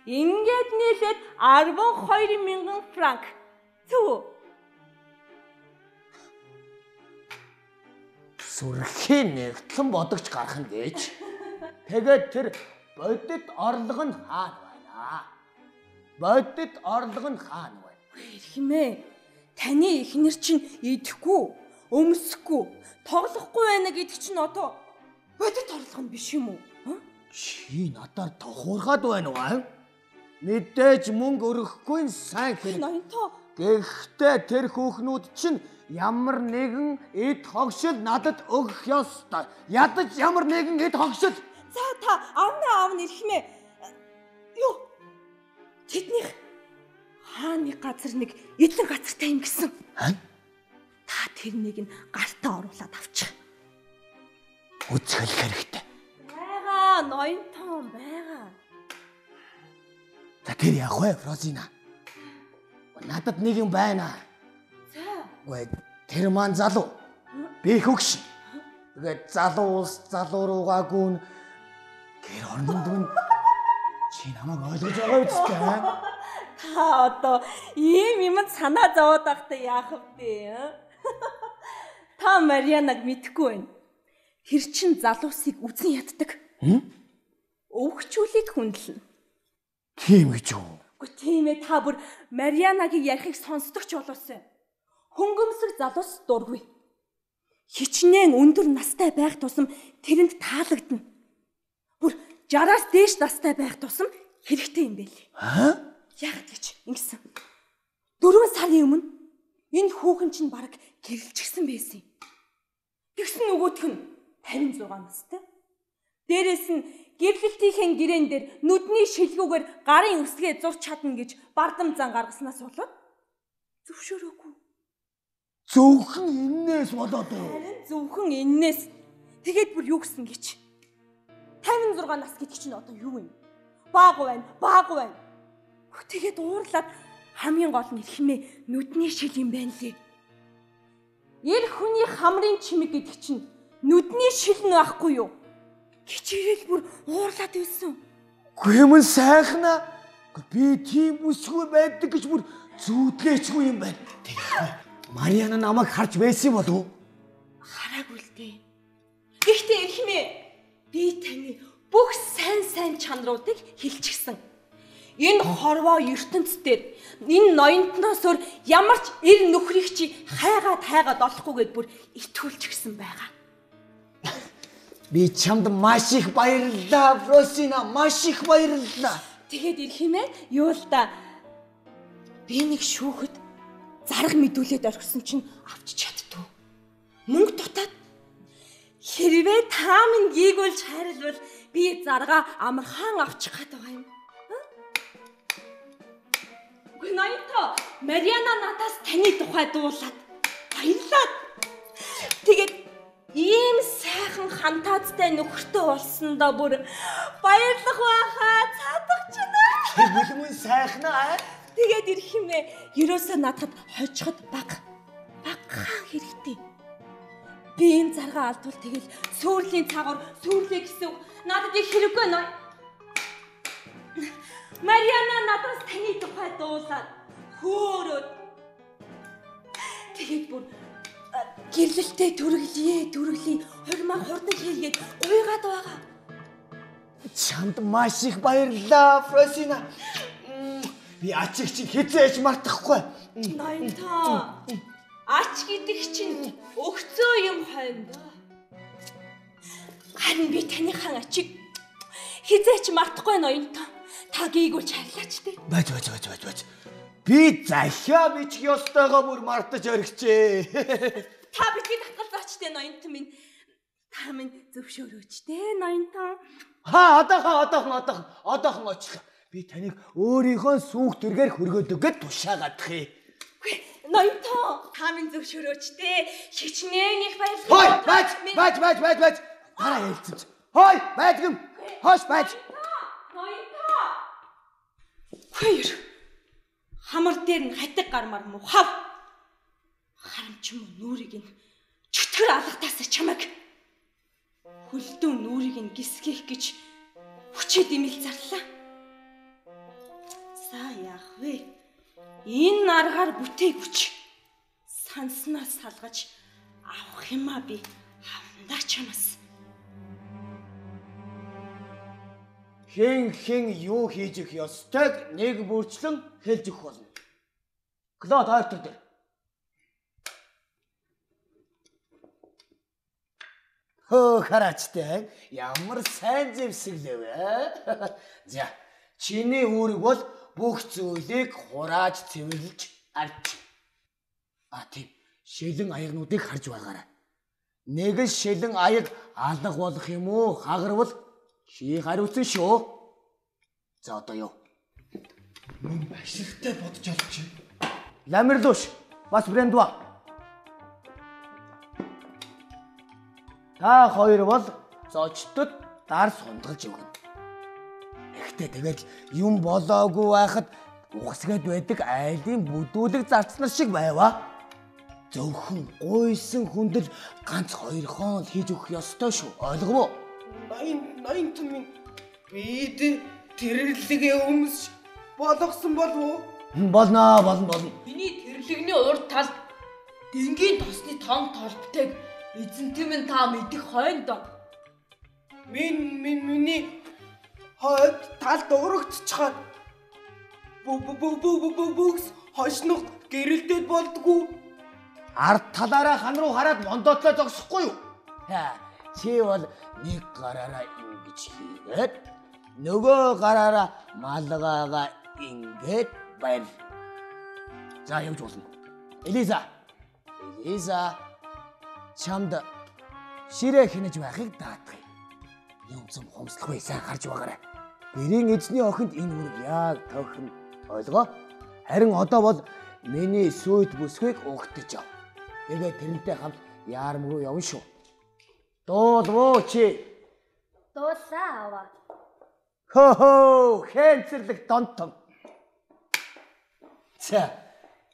Ингээд нийлээд 12,000 франк. Зүг. Сүрхийн нэгтлэн бодогч гарах нь гэж. Тэгээд тэр бодит орлого нь хаана байна? Бодит орлого нь хаана байна? Эрхмээ. Таны эхнэр чинь идэхгүй, өмсөхгүй, тоглохгүй байна гэдэг чинь одоо бодит орлого нь биш юм уу? Чи надаар тохуургаад байна уу? Мэдээж мөнгө өрөхгүй нь сайн хэрэг. Ноёнтоо. Гэхдээ тэр хүүхнүүд чинь ямар нэгэн эд хогшил надад өгөх ёстой. Ядаж ямар нэгэн эд хогшил. За та аав нэрхмээ. Юу? Тэднийх хааны газар нэг эдлэн газартай юм гэсэн. Та тэрнийг нь гартаа оруулаад авчих. Үзэх хэрэгтэй. Бага ноёнтоо байгаа. За тэр яах вэ, Фрозина? Надад нэг юм байна. За. Гүй тэр маань залуу. Би хөгш. Тэгээд залуу ус залуу руугаа гүн гэр орнонд нь чи намайг ойлгож байгаа үстэй. Та одоо ийм юмд санаа зовоод байхдаа яах вэ? Та Марианаг мэдхгүй байна. Тэр чин залуусыг үзэн яддаг. Өвгчүүлийг хүндлэн. Тийм гэж юу? Үгүй тийм ээ, та бүр Марианагийн ярихыг сонсдог ч болоосай. Хөнгөмсөг залуус дургүй. Хичнээн өндөр настай байх тусам тэрэнд таалагдана. Бүр 60-аас дээш настай байх тусам хэрэгтэй юм байли. Яг гэж ингэсэн. 4 сарын өмнө энэ хүүхэн чинь бараг гэрэлчихсэн байсан юм. Тэгсэн нөгөөх нь 56 настай. Дээрээс нь гэрлэлтийн гэрээн дээр нүдний шилгүүгээр гарын үсгээ зурч чадна гэж бардам зан гаргаснаас болоод зөвшөөрөөгүй. Зөвхөн энээс болоод уу? Харин зөвхөн энээс. Тэгээд бүр юу гэсэн гэж. 56 нас гэдэг чинь одоо юу юм? Баагүй байна. Тэгээд уурлаад хамгийн гол нь эрхмээ нүдний шил юм байна лээ. Эр хүний хамрын чимэг гэдэг чинь нүдний шил нь байхгүй юу? Хичээл бүр уурлаад байсан. Гүмэн сайхна. Би тийм үсгүй байдаг гэж бүр зүүдлээчгүй юм байна. Мариана намайг харж байсан болов уу? Хараагүй л дээ. Гэхдээ эрхмээ би таны бүх сайн чанаруудыг хэлчихсэн. Энэ хорвоо ертөнц дээр энэ ноёнтноос өөр ямар ч эр нөхрийг чи хайгаад олохгүйгээд бүр итгүүлчихсэн байгаа. Би чамд маш их баярлалаа, Фросина, маш их баярлалаа. Тэгээд эрхмээ юу л да би нэг шүүхэд зарга мэдүүлээд орхисон чинь авч чаддгүй. Мөнгө дутаад хэрвээ та минь гийгүүлж хайрлвал би зарга амархан авчих гээд байгаа юм. Үгүй ноёнто, Мариана надаас таны тухай дуулаад баярлаад. Тэгээд ийм сайхан хантаацтай нөхөртөө болсондоо бүр баярлах байхаа цаадагчна. Тэгвэл сайхнаа. Тэгээд ирэх юм ээ. Ерөөсөө надад хожиход багхан хэрэгтэй. Би энэ заргаа алдвал тэгэл сүүрлийн цагаар сүүрлээ гэсэн. Надад их хэрэггүй нөө. Мариана надаас таны тухай дуулаад хөөрөөд. Тэгээд бүр гэрлэлтэй төрөглий хурмаа хурдан хийгээд гуйгаад байгаа. Чамд маш их баярлалаа, Фросина. Би ачиг чинь хизээж мартахгүй. Ноёнто. Ач гэдэг чинь өгцөө юм хойно. Харин би таныхаа ачиг хизээч мартахгүй ноёнто. Та гийгүүлж харлаач дээ. Бач. Би захиа бичих ёстойгоо бүр мартаж орхичээ. Та битгий татгалзаач дээ ноёнто минь. Та минь зөвшөөрөөч дээ ноёнто. Одоохон очлоо. Би таныг өөрийнхөө сүүх дүргээр хөргөөдөг гэд тушаагаадах юм. Ноёнто, та минь зөвшөөрөөч дээ. Хичнээн их баярлалаа. Бач. Дараа хэлцэмж. Хой, байдгам. Хош бач. Ноёнто. Хоёр. Хамар дээр нь хатаг гармаар мухав. Харамч юм нүрийг нь чөтгөр алгатаас чамаг. Хөлдөө нүрийг нь гисгэх гэж хүчээд имэл зарлаа. За яах вэ? Энэ аргаар бүтээгүч санснаас салгаж авах юмаа би хавнда чамаас. Хэн юу хийж их ёстойг нэг бүрчлэн хэлж өгөх болно. Клод Артур дээр. Хараач ямар сайн зэвсэглэв. За, чиний үүрэг бол бүх зүйлийг хурааж цэвэрлэж арч. Тийм. Шилэн аягнуудыг харж байгаарай. Нэг л шилэн аяг алга болох юм уу? Хагарвал чи хариуцсан шүү. За одоо юу? Мөн башигтай бодож олчих. Ламерлууш, бас Брендва. Та хоёр бол зочдод дар сунгалж өгнө. Ихтэй тэгэл юм болоогүй байхад ухсгээд байдаг айлын бүдүүлэг зарцнаар шиг байваа. Зөвхөн гуйсан хүндэл ганц хоёрхон л хийж өгөх ёстой шүү. Ойлгов уу? Ноёнто минь бид тэрэрлэгээ өмс болгосон болов уу? Болно. Миний тэрлэгний урд талд дэнгийн тосны том толботойг эзэнтэй минь та мэдэх хойно. Миний хойд талд урагччихад бүгс хошнох гэрэлтэд болдгоо. Ард талаараа хан руу хараад мондоотлоо зогсохгүй юу? Чи бол нэг гараараа ингэж хийгээд нөгөө гараараа малгаагаа ингээд байр. За явж болно. Элиза. Чамд ширээ хинэж байхыг даатгая. Юмцам хомслохгүй сайн харж байгаарай. Гэрийн эзний охинд энэ үрг яг тохино. Ойлгоо? Харин одоо бол миний сүйт бүсгийг угтаж ав. Тэгээд тэрнтэй хамт яарм руу явна шүү. Дуулвоо чи. Дуулаа аваа. Хэнцэрлэг донтон. За,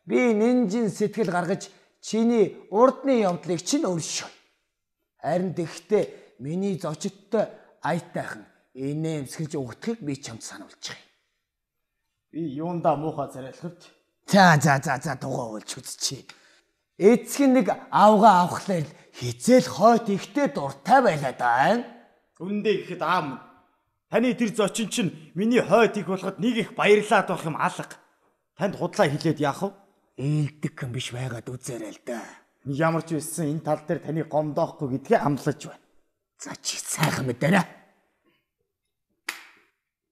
би нинжин сэтгэл гаргаж Чиний урдны явдлыг чинь өөршөө. Харин тэгтээ миний зочидтой аятайхан инээмсгэж өгдөхийг би чамд сануулж байгаа. Би юундаа муухай царайлахвч. За дугаа болж үзчихье. Эцэг нэг авгаа авахлаар хизээл хойт ихтэй дуртай байлаа даа. Үндэ гэхэд аам. Таны тэр зочин чинь миний хойд их болоход нэг их баярлаад байх юм алга. Танд худлаа хэлээд яах вэ? Ээлдэг юм биш байгаад үзээрэй л да. Ямар ч байсан энэ тал дээр таны гомдоохгүй гэдгийг амлаж байна. За чи сайхан мэдэрэ.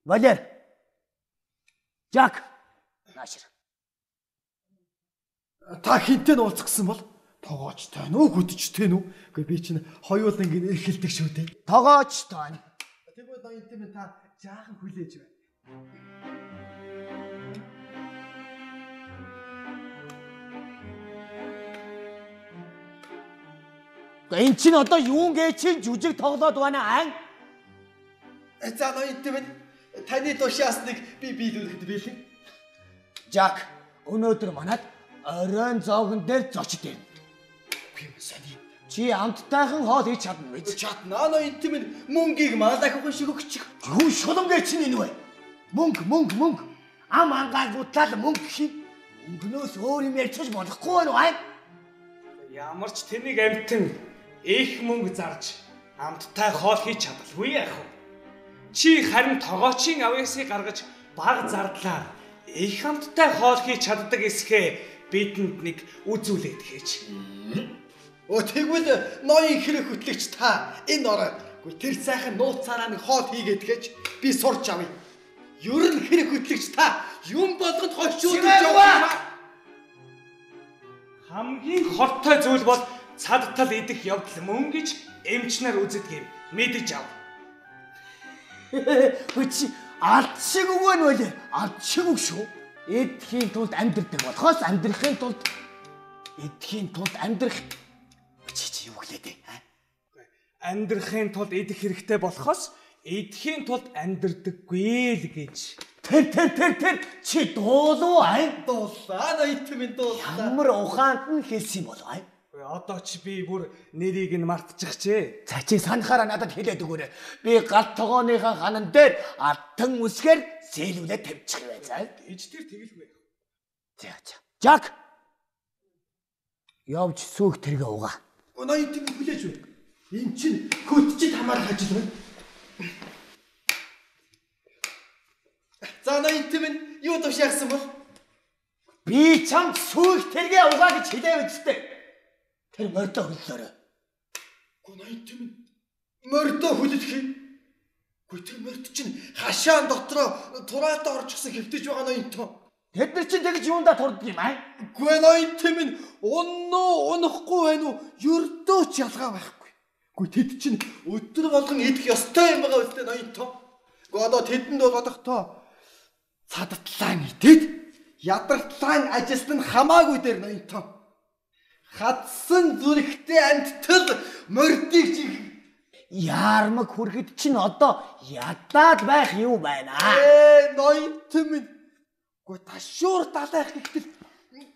Валер. Жак. Наашир. Та хинтээ уулзсан бол тогооч тань уу гүдэж тань уу? Гэхдээ би чинь хоёул ингэ эрхэлдэг шүү дээ. Тогооч тань. Тэгвэл ноён тийм та жаахан хүлээж байна. Энэ чинь одоо юун гээ чи жүжиг тоглоод байна аа? За ноён тийм таны тушаасныг би биелүүлэхэд бэлэн. Жак, өнөөдөр манад оройн зоогон дээр зочид ирнэ. Би сони. Чи амттайхан хоол хийж чадна биз? Чадна ноён тийм мөнгийг малахын шиг өгчих. Юу шулангээ чинь энэ вэ? Мөнгө. Ам ангаал бутлал мөнгө хий. Мөнгнөөс өөр юм ярьчих болохгүй байна аа? Ямар ч тэнийг амтэн их мөнгө зарж амттай хоол хийж чадалгүй яах вэ? Чи харин тогоочийн авьяасыг гаргаж баг зардлаар их амттай хоол хийж чаддаг эсхээ бидэнд нэг үзүүлээд хийж. Тэгвэл ноён хэрэг хөтлөгч та энэ орой тэр сайхан нууцаараа нэг хоол хийгээд гэж би сурч авъя. Ер нь хэрэг хөтлөгч та юм болгонд хойшуулж яваа. Хамгийн хортой зүйл бол цадтал идэх явдал мөн гэж эмчнэр үздэг юм. Мэдэж ав. Үчи алт шиг өгөө нүлээ. Алт шиг үг шүү. Эдхийн тулд амьдрэх болохоос амьдрахын тулд амьдрах чи юу гэлээ дээ? Амьдрахын тулд идэх хэрэгтэй болохоос идэхийн тулд амьдрдаггүй л гэж. Тэр чи дуулуу аа? Дуулаа ноён тийм дуулаа. Ямар ухаанд нь хэлсэн юм бол аа? Одоо ч би бүр нэрийг нь мартчихжээ. За чи санахаараа надад хэлээд өгөөрэй. Би галт тогооныхаа ханан дээр алтан үсгээр зээлүүлээд тавьчих юм байна. Ээж тэр тэгэлгүй. За. Жак. Явж сүүх тэргээ угаа. Ноён тийм хүлээж байна. Энд чинь хөтчид хамаарах ажил байна. За ноён тийм юу тушаасан бол? Би чамд сүүх тэргээ угаа гэж хэлээ үстэй. Тэр мордо хөллөөрэй. Ноён тийм мордо хөлөх юм. Тэр морд чинь хашаан дотроо тураатаа орчихсан хэвтэж байгаа ноён тоо. Тэд нар чинь тэгж юундаа турдаг юм аа? Гүй ноён тийм унноо унахгүй байна уу? Ердөө ч ялгаа байхгүй. Гүй тэд чинь өдөр болгон идэх ёстой юм байгаа үстэй ноён тоо. Гүй одоо тэдэнд бол одохдоо цадтлаан идэд ядартлаан ажилт нь хамаагүй дээр ноён тоо. Хатсан зүрхтэй амттал мордыг чих. Ярмаг хүрэхэд чинь одоо ядаад байх юу байна аа? Ноён тийм. Гүй ташуур далайх гэтэл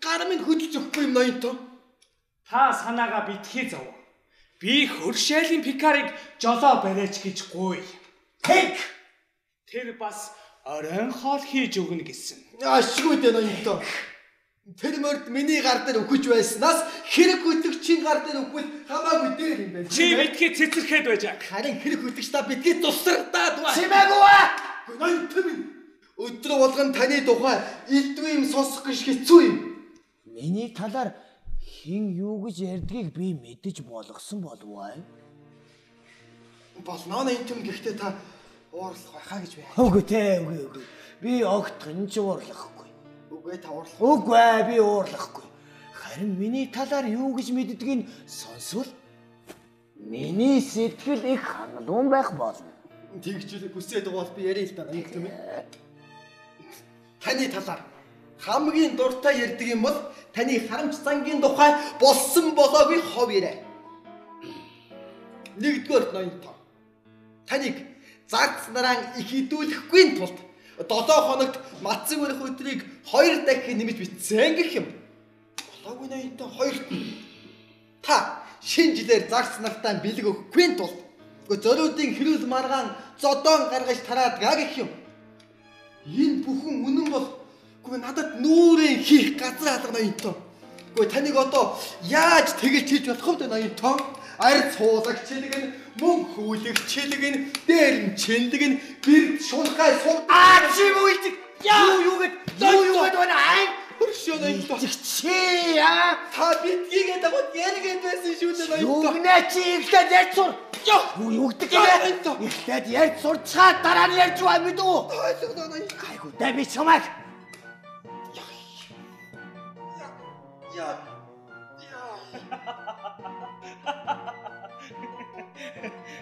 гар минь хөдөлж өгөхгүй юм ноён тоо. Та санаагаа битгий зов. Би хөршээлийн Пикарыг жолоо бариач гэж гуй. Тэр бас оройн хоол хийж өгнө гэсэн. Ашгүй дээ ноён тоо. Тэр морд миний гар дээр өгөж байснаас хэрэг хөтлөгчийн гар дээр өгвөл хамаагүй дээр юм байна. Чи битгий цэцэрхэд байж аг. Харин хэрэг хөтлөгч та битгий тусрагдаад ба. Чимээгүй ба. Ноён тийм. Өдрө болгон таны тухай илдвэ юм сонсох гэж хэцүү юм. Миний талаар хэн юу гэж ярьдгийг би мэдэж болгосон болов аа? Болно ноён тийм гэхдээ та уурлах байхаа гэж байна. Үгүй. Би огт энэ ч уурлахгүй. Үгүй та уурлах. Үгүй би уурлахгүй. Харин миний талаар юу гэж мэддгийг сонсвол миний сэтгэл их хангалуун байх болно. Тэгж хүсээд байгаа бол би яриа л да ноён тийм. Таны талаар хамгийн дуртай ярьдаг юм бол таны харамч зангийн тухай болсон болоогүй хов ирээ. Нэгдүгээр ноён тоо. Таныг зарц нараа их идүүлэхгүй тулд 7 хоногт мацаг өрх өдрийг 2 дахин нэмж бичсэн гэх юм. Болоогүй ноёнтой хоёрт та шинэ жилээр загс нартай бэлэг өгөхгүй тул зөрүүдийн хэрүүл маргаан зодоон гаргаж тараад гаг их юм. Энэ бүхэн үнэн бол үгүй надад нүрээ хийх газар алга ноёнтой. Үгүй таныг одоо яаж тэгэлж хийж болох вэ ноёнтой? Ард суулагч чилгэн, мөн хүүлэгч чилгэн, дээр нь чилгэн, гэрд шунхай суг чи мүйдэг. Юу гэд байна аа? Хөршөө ноёнтой. Чи яа? Та битгийгээ дагууд яригээд байсан шүү дээ ноёнтой. Югнэ чи ихлээд ярьж сур. Юу югдэг юм бэ? Ихлээд ярьж сурчаад дараа нь ярьж байгаа мэдүү. Айгуу дай би чамайг.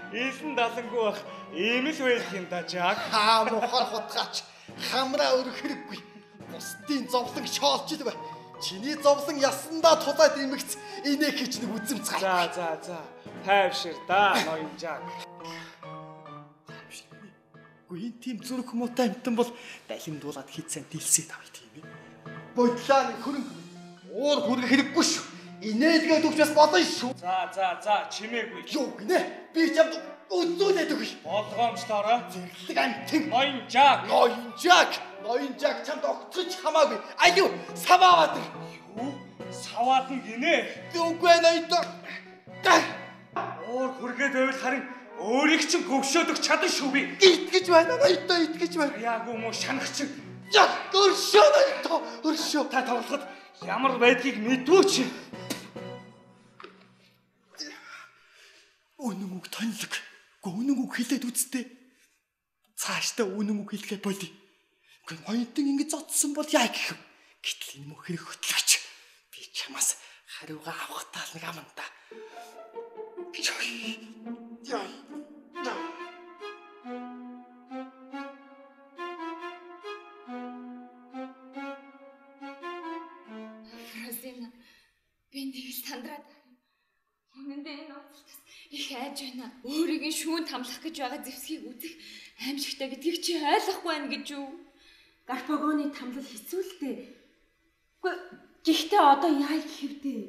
Ийсэн далангүй бах ийм л байх юм да жааг. Хаа мохор хутгаач хамраа өрөх хэрэггүй. Бусдын зовлон шоолч л бай. Чиний зовлон ясандаа тулаад имэгц инээ хич нэг үзэмц гай. За. Тайвшир да ноён жааг. Үгүй энэ тийм зүрх муутай амтан бол далимдуулаад хийцэн дэлсээ тавь тийм ээ. Бодлаа нэг хөрөнгө уур хүрэх хэрэггүй шүү. Инээлгээд өгчөөс бодно шүү. За чимээгүй. Юу гинэ? Би чамд үзүүлээд өгье. Болгоомжлоорой. Зэрлэг амтэн. Ноён жааг чамд огцож хамаагүй. Аюу саваад. Юу? Саваад нь гинэ. Үгүй ноёнтой. Уур хүргээд байвал харин өөрийг чинь гөвшөөд өгч чадна шүү би. Итгэж байна ноёнтой итгэж байна. Яагүй муу шанах чинь. Өршөө ноёнтой. Өршөө. Та тоглоход ямар байдгийг мэдвүү чи. Үнэн үг тонлог. Үнэн үг хэлээд үзтээ. Цаашдаа үнэн үг хэлгээ болий. Гэхдээ ноёнтон ингэж зодсон бол яа гэх юм. Гэтэл энэ мөх хэрэг хөтлөгч. Би чамаас хариугаа авах тал нэг аманда. Фразина би нэг л сандраад үнэндээ энэ оцолтос их айж байна. Өөрийг нь шүүн тамлах гэж байгаа зэвсгийг үзэх аимшигтай гэдгийг чи ойлгохгүй байна гэж юу? Гарпагоны тамлал хэцүү л дээ. Гэхдээ одоо яа гэвдээ?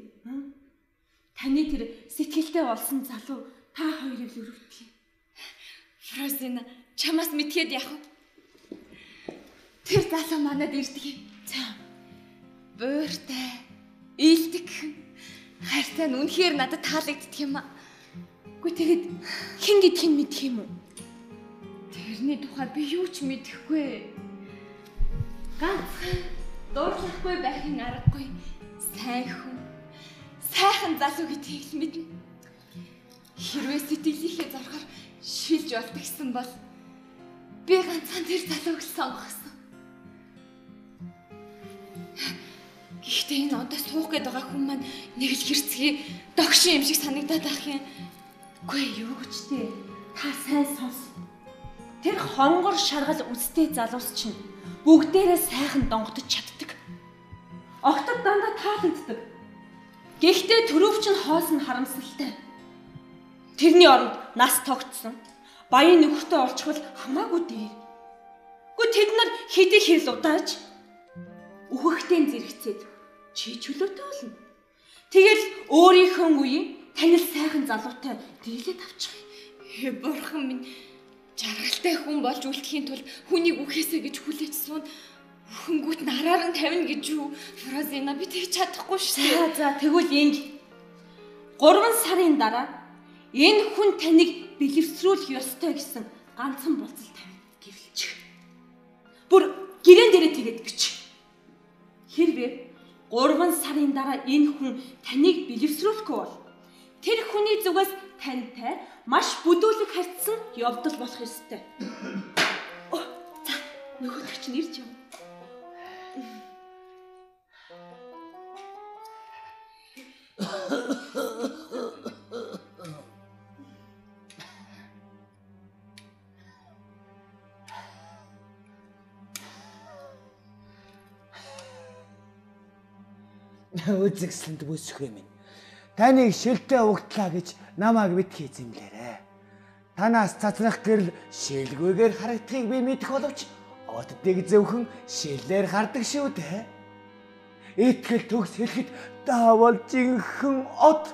Таны тэр сэтгэлтэй болсон залуу та хоёрыг л өрөвдлээ. Фразина чамаас мэдгээд яах вэ? Тэр залуу манад ирдэг юм. За. Бууртай, ийдэг. Хайртай нь үнэхээр надад таалагддаг юм аа. Гэхдээ тэгэд хэн гэдгийг мэдэх юм уу? Тэрний тухай би юу ч мэдэхгүй. Ганцхан дуурлахгүй байхын аргагүй сайн хүн. Сайхан залуу гэдгийг л мэднэ. Хэрвээ сэтгэлийнхээ зоргоор шилж болт гэсэн бол би ганцхан тэр залууг сонгосон. Гэхдээ энэ одоо суух гээд байгаа хүн маань нэг л хэрцгий догшин юм шиг санагдаад байх юм. Үгүй юу гэж тээ. Та сайн сонс. Тэр хонгор шаргал үстэй залуус чинь бүгдээрээ сайхан донготож чаддаг. Огтод дандаа таалагддаг. Гэхдээ төрөвч нь хоос нь харамсалтай. Тэрний оронд нас тогтсон. Баян нөхөртөө олчвол хамаагүй дээр. Гэхдээ тэд нар хэдий хэрл удааж үхэхтэн зэрэгцээд чи чөлөөтэй болно. Тэгэл өөрийнхөө үеийн танил сайхан залуутай дийлээд авчих. Бурхан минь жаргалтай хүн болж үлдэхийн тулд хүнийг үхээсэ гэж хүлээж суун. Хөнгүүт нараар нь тавина гэж юу? Фразина би тэгж чадахгүй шүү. За тэгвэл ингэ. 3 сарын дараа энэ хүн таныг бэлэвсрүүлэх ёстой гэсэн ганцхан болцол тавина гэвэлчих. Бүр гэрэн дээрээ тэгээд гэж. Хэрвээ 3 сарын дараа энэ хүн таныг бэлэвсрүүлэхгүй бол тэр хүний зүгээс тантай маш бүдүүлэг харьцсан явдал болох ёстой. За нөгөөдөг чинь ирж юм. Үзэгсэлд бүсэх юм. Таныг шилтэй угтлаа гэж намайг битгий зэмлээрэ. Танаас цацрах гэрэл шилгүйгээр харагдахыг би мэдэх боловч оддыг зөвхөн шиллээр хардаг шүү дээ. итгэл төгс хэлэхэд даавал жинхэнэ од.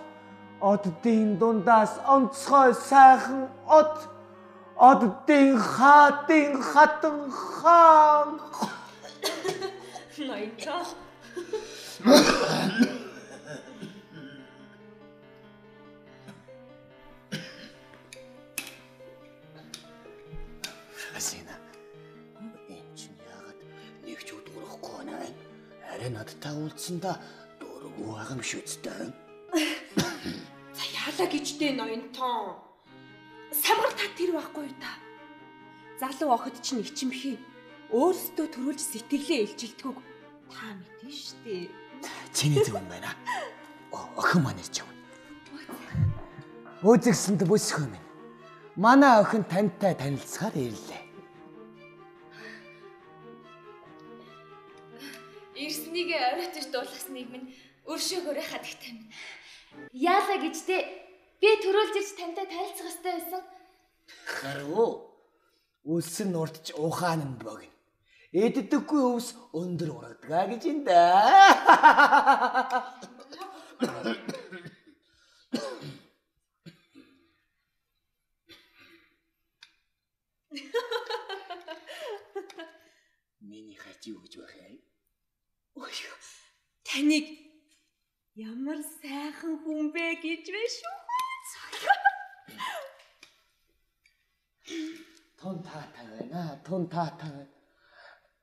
Оддын дундаас онцгой сайхан од. Оддын хатан хаан. Ноёнтоо. Асина. Энэ чинь яагаад нэг ч удахгүй байна. Арай надтай уулзсандаа дургүй байгаа юм шүү дээ. За яалаа гэжтэй ноёнтоо. Самгар та тэр байхгүй юу та? Залуу охид чинь ичимхий өөрсдөө төрүүлж сэтгэлээ илчилдэггүй та мэдэн штэ. Чиний зөв юм байна. Охин маань ирж байгаа. Үзэгсэнд бүсгүй минь. Манай охин тантай танилцахаар ирлээ. Ирснийг оройтож дуулгасныг минь өршөөгөөрэ хадагтай минь. Яалаа гэжтэй би төрүүлж ирж тантай танилцах ёстой байсан. Харуу. Үлсэн нурдч ухаан нь богино. Эддэггүй өвс өндөр урагдагаа гэж энэ да. Миний хачи өгж байх юм. Ой. Таныг ямар сайхан хүн бэ гэж вэ шүү. Тун таатай байна. Тун таатай.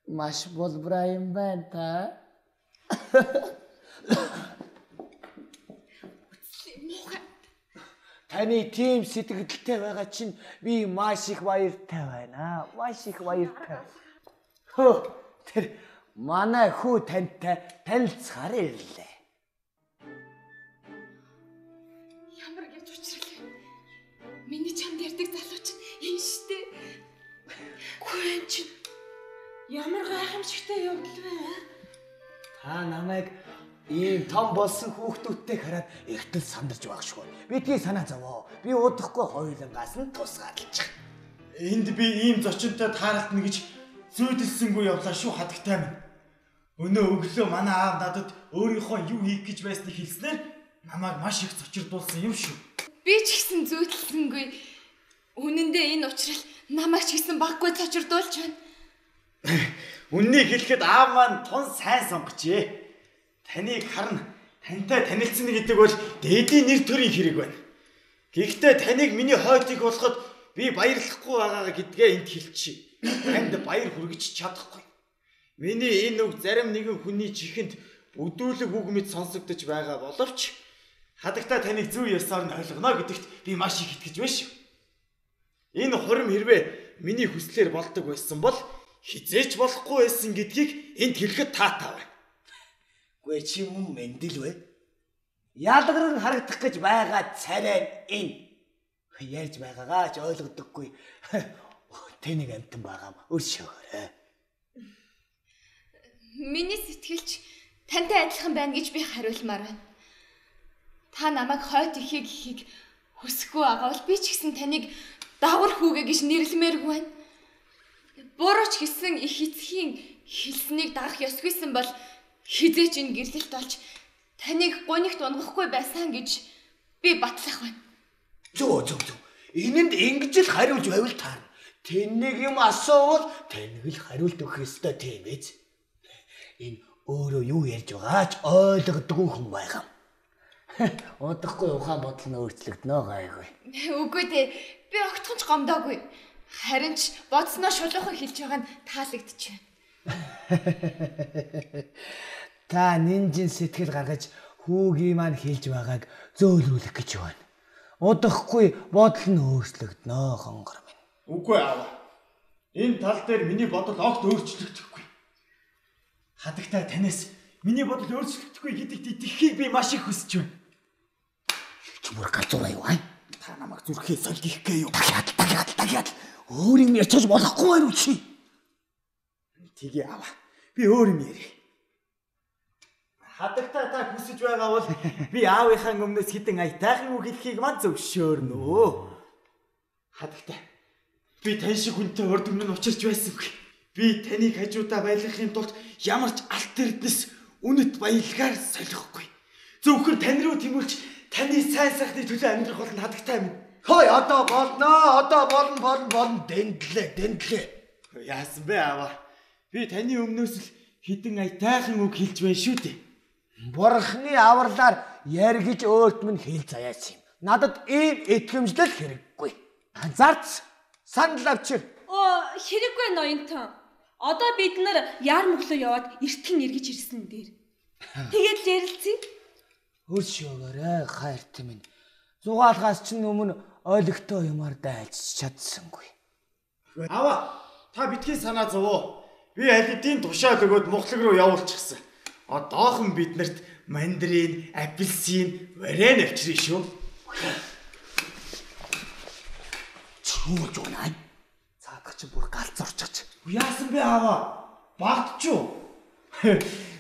Маш болбраа юм байна та. Таны тийм сэтгэлдтэй байгаа чинь би маш их баяртай байна. Маш их баяртай. Хөө тэр манай хүү тантай танилцахаар ирлээ. Ямар гэж учрал. Миний чамд ярьдаг залуу чинь энэ штэ. Гүн чинь ямар гайхамшигтай явдал вэ? Та намайг ийм том болсон хүүхдүүдтэй хараад ихтэл сандарч байгаа шүү. Бидний санаа зовоо. Би удахгүй хоёулангаас нь тусгаарлаж. Энд би ийм зочинтой тааралт нэг гэж зүйдэлсэнгүй явлаа шүү хадагтай минь. Өнөө өглөө манай аав надад өөрийнхөө юу хийх гэж байсныг хэлснээр намайг маш их зочирдуулсан юм шүү. Би ч гэсэн зүйдэлсэнгүй. Үнэндээ энэ учрал намайг ч гэсэн баггүй зочирдуулж байна. Үннийг хэлэхэд аав маань тун сайн сонгочээ. Таныг харна, тантай танилцсан гэдэг бол дээдийн нэр төрийн хэрэг байна. Гэхдээ таныг миний хойд их болоход би баярлахгүй байгаагаа гэдгээ энд хэлчихье. Танд баяр хүргэж чадахгүй. Миний энэ үг зарим нэгэн хүний чихэнд өдүүлэг үг мэд сонсогдож байгаа боловч хадагтай таныг зөв ёсоор нь ойлгоно гэдэгт би маш их итгэж байна шүү. Энэ хурим хэрвээ миний хүслээр болдог байсан бол хизээч болохгүй байсан гэдгийг энд хэлэхэд таатай байна. Гүй чи юм мэндэл вэ? Ялгарн харагдах гэж байгаа царай энэ. Ярьж байгаагаа ч ойлгодоггүй. Тэнийг амтан байгаа өршөөгөөрэй. Миний сэтгэлч тантай адилхан байна гэж би хариулмаар байна. Та намайг хойд ихийг гэхийг хүсэхгүй байгаа бол би ч гэсэн таныг давар хүүгээ гэж нэрлэмээргүй байна. Бурууч гэсэн их эцгийн хэлснийг дагах ёсгүйсэн бол хизээч энэ гэрлэлт олж таныг гунигт унгахгүй байсан гэж би батлах байна. Зөө. Энэнд ингэж л хариулж байвал таарна. Тэнэг юм асуувал тэнэг л хариулт өгөх ёстой тийм биз. Энэ өөрөө юу ярьж байгаач ойлгодгүй хүн байгаа. Удахгүй ухаан бодол нь өөрчлөгднө гайгүй. Үгүй дээ. Би огтхонч гомдоогүй. Харин ч бодсноо шулуухан хэлж байгаа нь таалагдчихэв. Та нинжин сэтгэл гаргаж хүүгийн маань хэлж байгааг зөөлрүүлэх гэж байна. Удахгүй бодол нь өөрчлөгднө хонгор минь. Үгүй аав. Энэ тал дээр миний бодол огт өөрчлөгдөхгүй. Хадагтай танаас миний бодол өөрчлөгдөхгүй гэдэгт итгэхийг би маш их хүсэж байна. Чимэр галзуураа юу аа? Та намайг зүрхээ сольж ихгүй юу? Дахиад. Өөр юм ярьж болохгүй байх уу чи? Тэгээ аав. Би өөр юм ярих. Хадагтай та хүсэж байгаа бол би аавынхаа өмнөөс хитэн аятайхан үг хэлхийг мань зөвшөөрнө. Хадагтай. Би тань шиг хүнтэй урд өмнө учирч байсангүй. Би таныг хажуудаа байлгахын тулд ямар ч алт эрдэнэс үнэт баялгаар солихгүй. Зөвхөн тань руу тэмүүлж таны сайн сайхны төлөө амьдрах бол надагтай юм. Хой одоо болно. Дэндлээ. Яасан бэ аава? Би таны өмнөөс л хідэн аятайхан үг хэлж байна шүү дээ. Бурхны авралаар яргиж өөрт минь хэл заяач юм. Надад ийм итгэмжлэл хэрэггүй. Зарц санал авчир. Хэрэггүй ноёнтон. Одоо бид нар яар мөглөө яваад эртхэн эргэж ирсэн дээр. Тэгээд л ярилцъя. Өшөөгөөрэй хайрт минь. Зугаалгаас ч өмнө ойлгохтой юмар дайлж чадсангүй. Аава, та битгий санаа зовоо. Би аль хэдийн тушаал өгөөд Мухлаг руу явуулчихсан. Одоохон биднэрт мандарин, апельсин, варен авчирна шүү. Чүүж унаа. Цаадах чи бүр галз орчих. Яасан бэ аава? Багдчихв.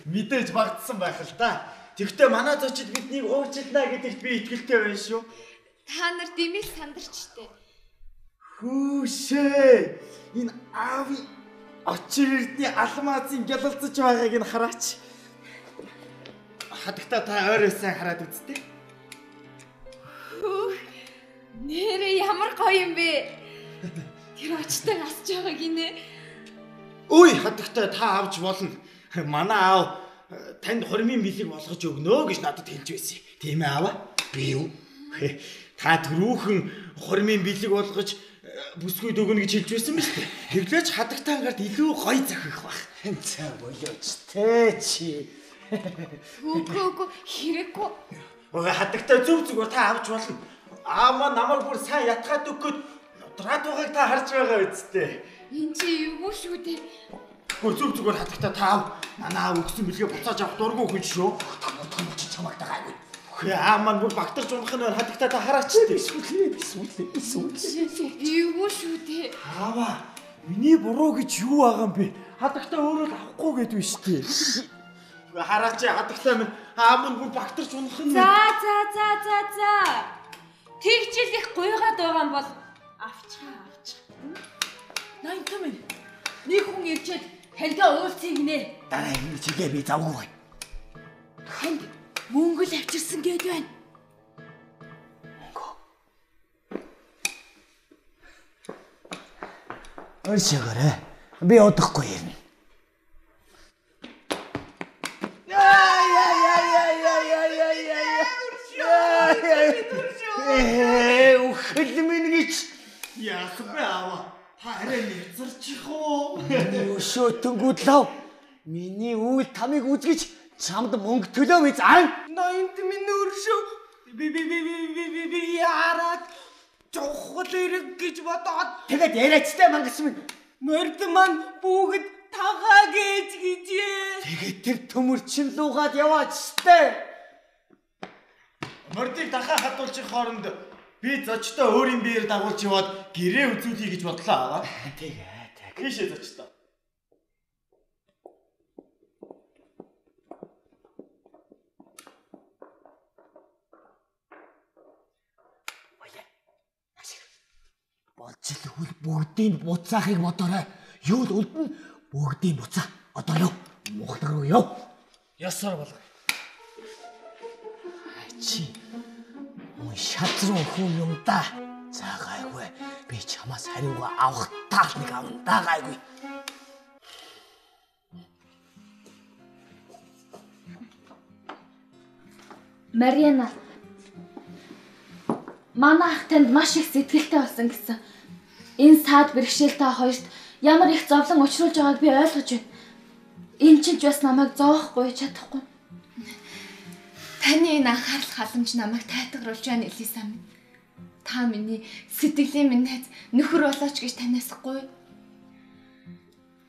Мэдээж багдсан байх л да. Тэгвэл манай зочид биднийг уучлаа гэдэгт би итгэлтэй байна шүү. Та нар димэл сандарчтэй. Хүүшээ. Энэ аави очир эрдний алмазын гялалцаж байгааг нь хараач. Хадагта та ойроо сайн хараад үзтээ. Нэрээ ямар гоё юм бэ? Тэр очтой асж байгааг инэ. Үй хадагта та авч болно. Манай аав танд хормын бэлэг болгож өгнө гэж надад хэлж байсан. Тийм ээ аава? Би юу? Та түрүүхэн хормын бэлэг болгож бүсгүйд өгнө гэж хэлж байсан биз дээ. Хэвлээч хадагтаангарт илүү гоё захих байх. За болооч тэ чи. Үгүй хэрэггүй. Хадагтаа зүг та авч болно. Аава намайг бүр сайн ятгаад өгөхөд нудраад байгааг та харж байгаа үсттэй. Энд чи юу шүү дээ? Гүр зүг хадагтаа та аав манай өгсөн бэлгээ буцааж авах дургүй хүн шүү. Том чи чамайг дагаагүй. Ааман бүр багтарч унах нь хадагтаа та хараач дээ. Эсвэл. Юу шүү дээ? Аава миний буруу гэж юу байгаа юм бэ? Хадагтаа өөрөө л авахгүй гэдэг биш дээ. Хараач хадагтаа минь ааман бүр багтарч унах нь. За. Тэгжил их гуйгаад байгаа юм бол авчгаа. Ноёнтон минь. Нэг хүн ирчээд таньгаа уулзъя гинэ. Дараа энэ чигээ би завгүй байна. Танд мөнгө л авчирсан гээд байна. Өшөөгөөрэй. Би удахгүй ирнэ. Ухэл минь гэж яасан бэ аава? Та арай нэзэрчих уу? Өшөөтөнгүүд лав. Миний үйл тамиг үзгэж чамд мөнгө төлөө биз аа? Ноёнт минь өршөө. Би яраад чухал хэрэг гэж бодоод тэгээд яриачтай мангас минь. морд маань бүгд тагаа гэж гижээ. Тэгээд тэр төмөрчин луугаад яваач штэ. Мордыг дахаа хадуулчих хооронд би зочдоо өөрийн биеэр дагуулж яваад гэрээ үзүүлье гэж бодлоо аваа. Тэгээ. Тийшээ зочдоо. Болж л хөл бүгдийг буцаахыг бодоорой. Юу л үлдэн бүгдийг буцаа. Одоо яв. Мухлаг руу яв. Ясаар бол. Чи мөн шат руу хүн юм да. За гайгүй. Би чамаас хариугаа авах тал нэг авна да гайгүй. Мариана. Манай ах танд маш их сэтгэлтэй болсон гэсэн. Энэ саад бэрхшээлтэй хоёрт ямар их зовлон учруулж байгааг би ойлгож байна. Энэ чинь ч бас намайг зоохгүй чадахгүй. Таны энэ анхаарал халамж намайг тайтгаруулж байна Элиса минь. Та миний сэтгэлийн минь найз нөхөр болооч гэж таниасахгүй.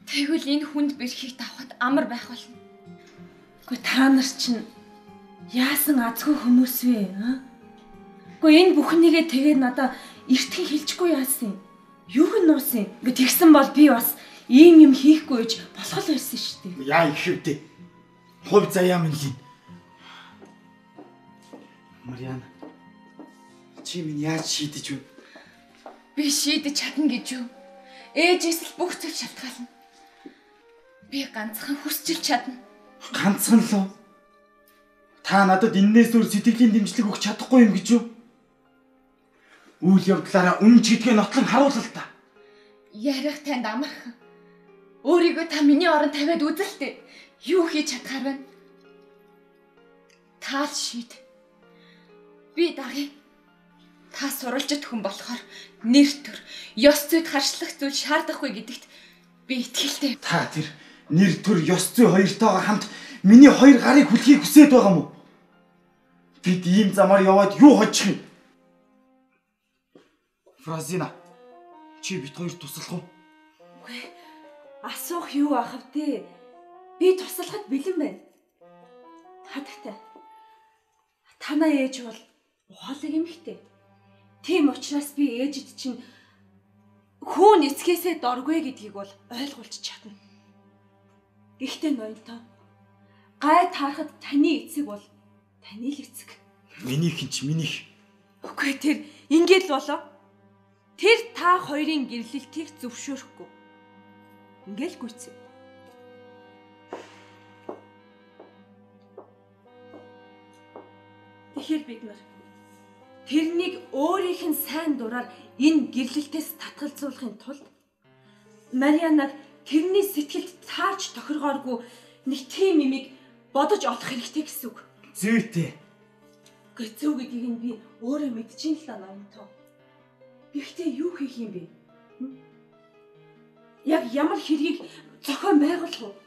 Тэгвэл энэ хүнд бэрхийг давхад амар байх болно. Гэхдээ та нар чинь яасан азгүй хүмүүс вэ? Гэхдээ энэ бүхнийгээ тэгээд надаа эртхэн хэлчихгүй яасан юм? Юуг нь нуусан? Ингээ тэгсэн бол би бас ийм юм хийхгүй гэж болох л байсан шүү дээ. Яа их үдэ. Хувь заяа минь л. Мариана. Чи минь яаж шийдэж вэ? Би шийдэж чадна гэж юу? Ээжээс л бүх зүйл шалтгаална. Би ганцхан хүсчил чадна. Ганцхан лөө. Та надад энээс өөр сэтгэлийн дэмжлэг өгч чадахгүй юм гэж юу? Үйл явдлаараа үнэн ч гэдгээ нотлон харуул л та. Ярих танд амархан. Өөрийгөө та миний оронд тавиад үзэлтэй. Юу хийж чадхаар байна? Таал шийд. Би дагъя. Та суралжит хүн болохоор нэр төр, ёс зүйд харшлах зүйл шаардахгүй гэдэгт би итгэлтэй. Та тэр нэр төр, ёс зүй хоёртойгоо хамт миний хоёр гарыг хүлхийг хүсээд байгаа мó? Бид ийм замаар яваад юу хоцчих юм? Фразина, чи бид хоёр туслах уу? Үгүй. Асуух юу ах вэ? Би туслахад бэлэн байна. Хатагтай. Танаа ээж бол ухаалаг эмэгтэй. Тийм учраас би ээжид чинь хүн эцгээсээ доргүй гэдгийг бол ойлгуулж чадна. Гэхдээ ноёнтоо гай таарахад таны эцэг бол таны л эцэг. Минийх ч минийх. Үгүй тэр ингээд л болоо. Тэр та хоёрын гэрлэлтийг зөвшөөрөхгүй. Ингээл гүйцээ. Тэгэхээр бид нар тэрнийг өөрийнх нь сайн дураар энэ гэрлэлтээс татгалзуулахын тулд Марианаг тэрний сэтгэлд тааж тохиргооргүй нэг тийм имийг бодож олох хэрэгтэй гэсэн үг. Зүйтэй. Гэхдээ зөв гэдгийг нь би өөрөө мэдчихээн л да ноёнтоо. Гэхдээ юу хийх юм бэ? Яг ямар хэргийг зохион байгуулах вэ?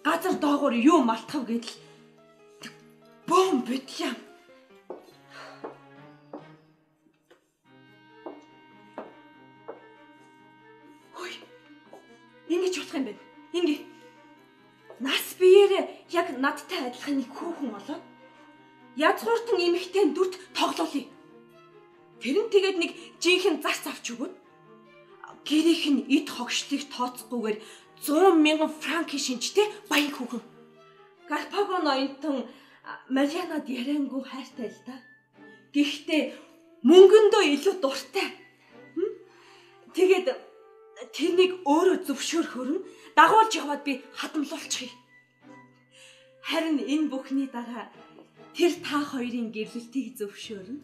Газар доогоор юу малтах гэдэл бом битлээ. Ингэж болох юм бэ? Ингээ. Нас биеэрээ яг надтай адилхан нэг хүүхэн болоод язгууртан эмэгтэй дүрт тоглоулъя. Тэр нь тэгээд нэг жинхэнэ зарц авч өгөөд гэрийнх нь эд хогшлыг тооцохгүйгээр 100,000 франкийн шинжтэй баян хүүхэн. Гарпаго ноёнтон Марианад яриангүй хайртай л да. Гэхдээ мөнгөндөө илүү дуртай. Тэгээд тэрнийг өөрөө зөвшөөрөхөөр нь дагуулж яваад би хадамлуулчихъя. Харин энэ бүхний дараа тэр та хоёрын гэрлэлтийг зөвшөөрнө.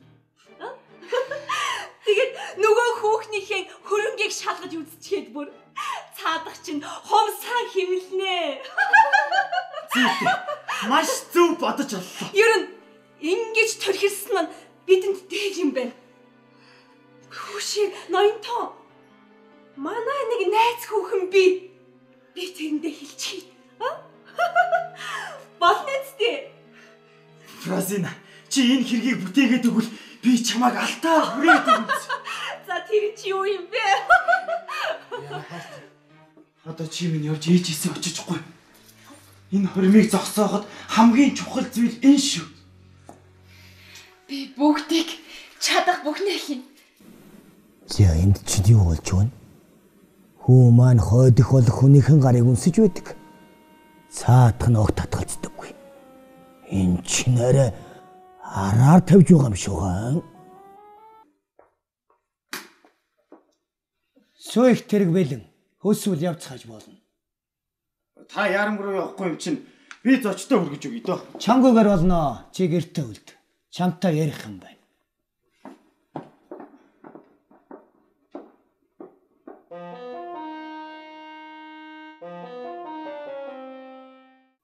Тэгээд нөгөө хүүхнийхээ хөрөнгийг шалгаж үзчихээд бүр цаадах чинь хумсаа хэмнэлнэ. Зүйтэй. Маш зөв бодож оллоо. Ер нь ингэж төрхилсэн нь бидэнд дээр юм байна. Хүүши ноёнтоо. Манай нэг найз хүүхэн би тэрэндээ хэлчихье. Болно үстэй. Фразина, чи энэ хэргийг бүтээгээд өгвөл би чамайг алтаа хүрээд өгч. За тэр чи юу юм бэ? Одоо чи минь явж ээжээсээ очижгүй. Энэ хормыг зогсооход хамгийн чухал зүйл энэ шүү. Би бүгдийг чадах бүхнээ хийн. За энд чи юу болж байна? Хүү маань хойдох болох хүнийхэн гарыг үнсэж байдаг. Цаатах нь огт татгалздаггүй. Энэ чинь арай араар тавьж байгаа юм шүү хан. Сүйх тэрэг бэлэн хөсвөл явцгааж болно. Та яарам руу явахгүй юм чинь би зочтой хүргэж өгье дөө. Чамгүйгээр болно. Чи гэртээ үлд. Чамтай ярих юм байна.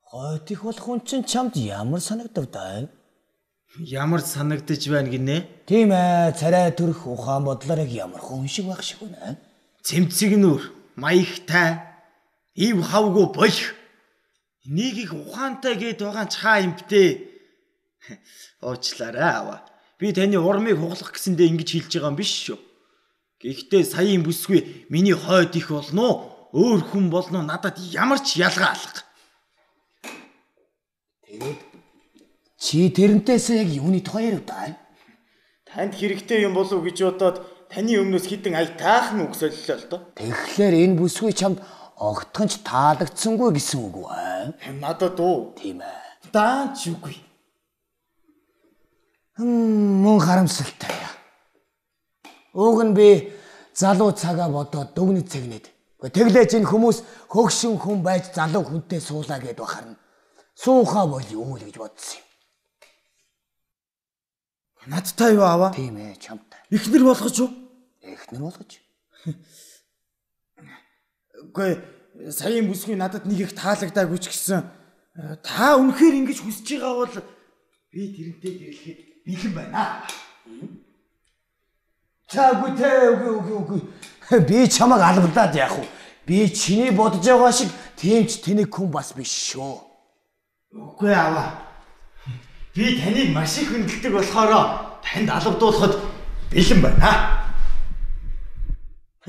Хойдих болох хүн чинь чамд ямар санагдав даа? Ямар санагдаж байна гинэ? Тийм ээ, царай төрөх ухаан бодлоор ямар хүн шиг байх шиг байна. Цэмцэгнүр, маягтай, ив хавгүй болох. Нэг их ухаантай гээд байгаа чаа юмптэй. Уучлаарай аваа. Би таны урмыг хуглах гэсэндээ ингэж хэлж байгаа юм биш шүү. Гэхдээ саяын бүсгүй миний хойд их болно уу? Өөр хүн болно уу? Надад ямар ч ялгаа алга. Тэгээд чи тэрнтэйс яг юуны тухай ярив даа? Танд хэрэгтэй юм болов уу гэж бодоод таны өмнөөс хитэн аятаахан үг солилоо л доо. Тэгэхээр энэ бүсгүй чамд огтхонч таалагдсангүй гэсэн үг үү? Надад уу? Тийм ээ. Даач үгүй. Мөн харамсалтай. Уг нь би залуу цагаа бодоод дүгнэж цэгнээд. Тэглээж энэ хүмүүс хөгшин хүн байж залуу хүнтэй суулаа гэд бахарна. Суухаа бол юу л гэж бодсон юм. Надтай юу аваа? Тийм ээ, чамтай. Эхнэр болгож юу? Эхнэр болгож. Үгүй саяын бүсгүй надад нэг их таалагдаагүй ч гэсэн та үнэхээр ингэж хүсэж байгаа бол би тэрнтэй гэрлэхэд бэлэн байна. Чаагүй тэ үгүй. Би чамайг албадаад яах вэ? Би чиний бодож байгаа шиг тэмч тэнэг хүн бас биш шүү. Үгүй аваа. Би таныг маш их хүндэлдэг болохоор танд албадуулахад бэлэн байна.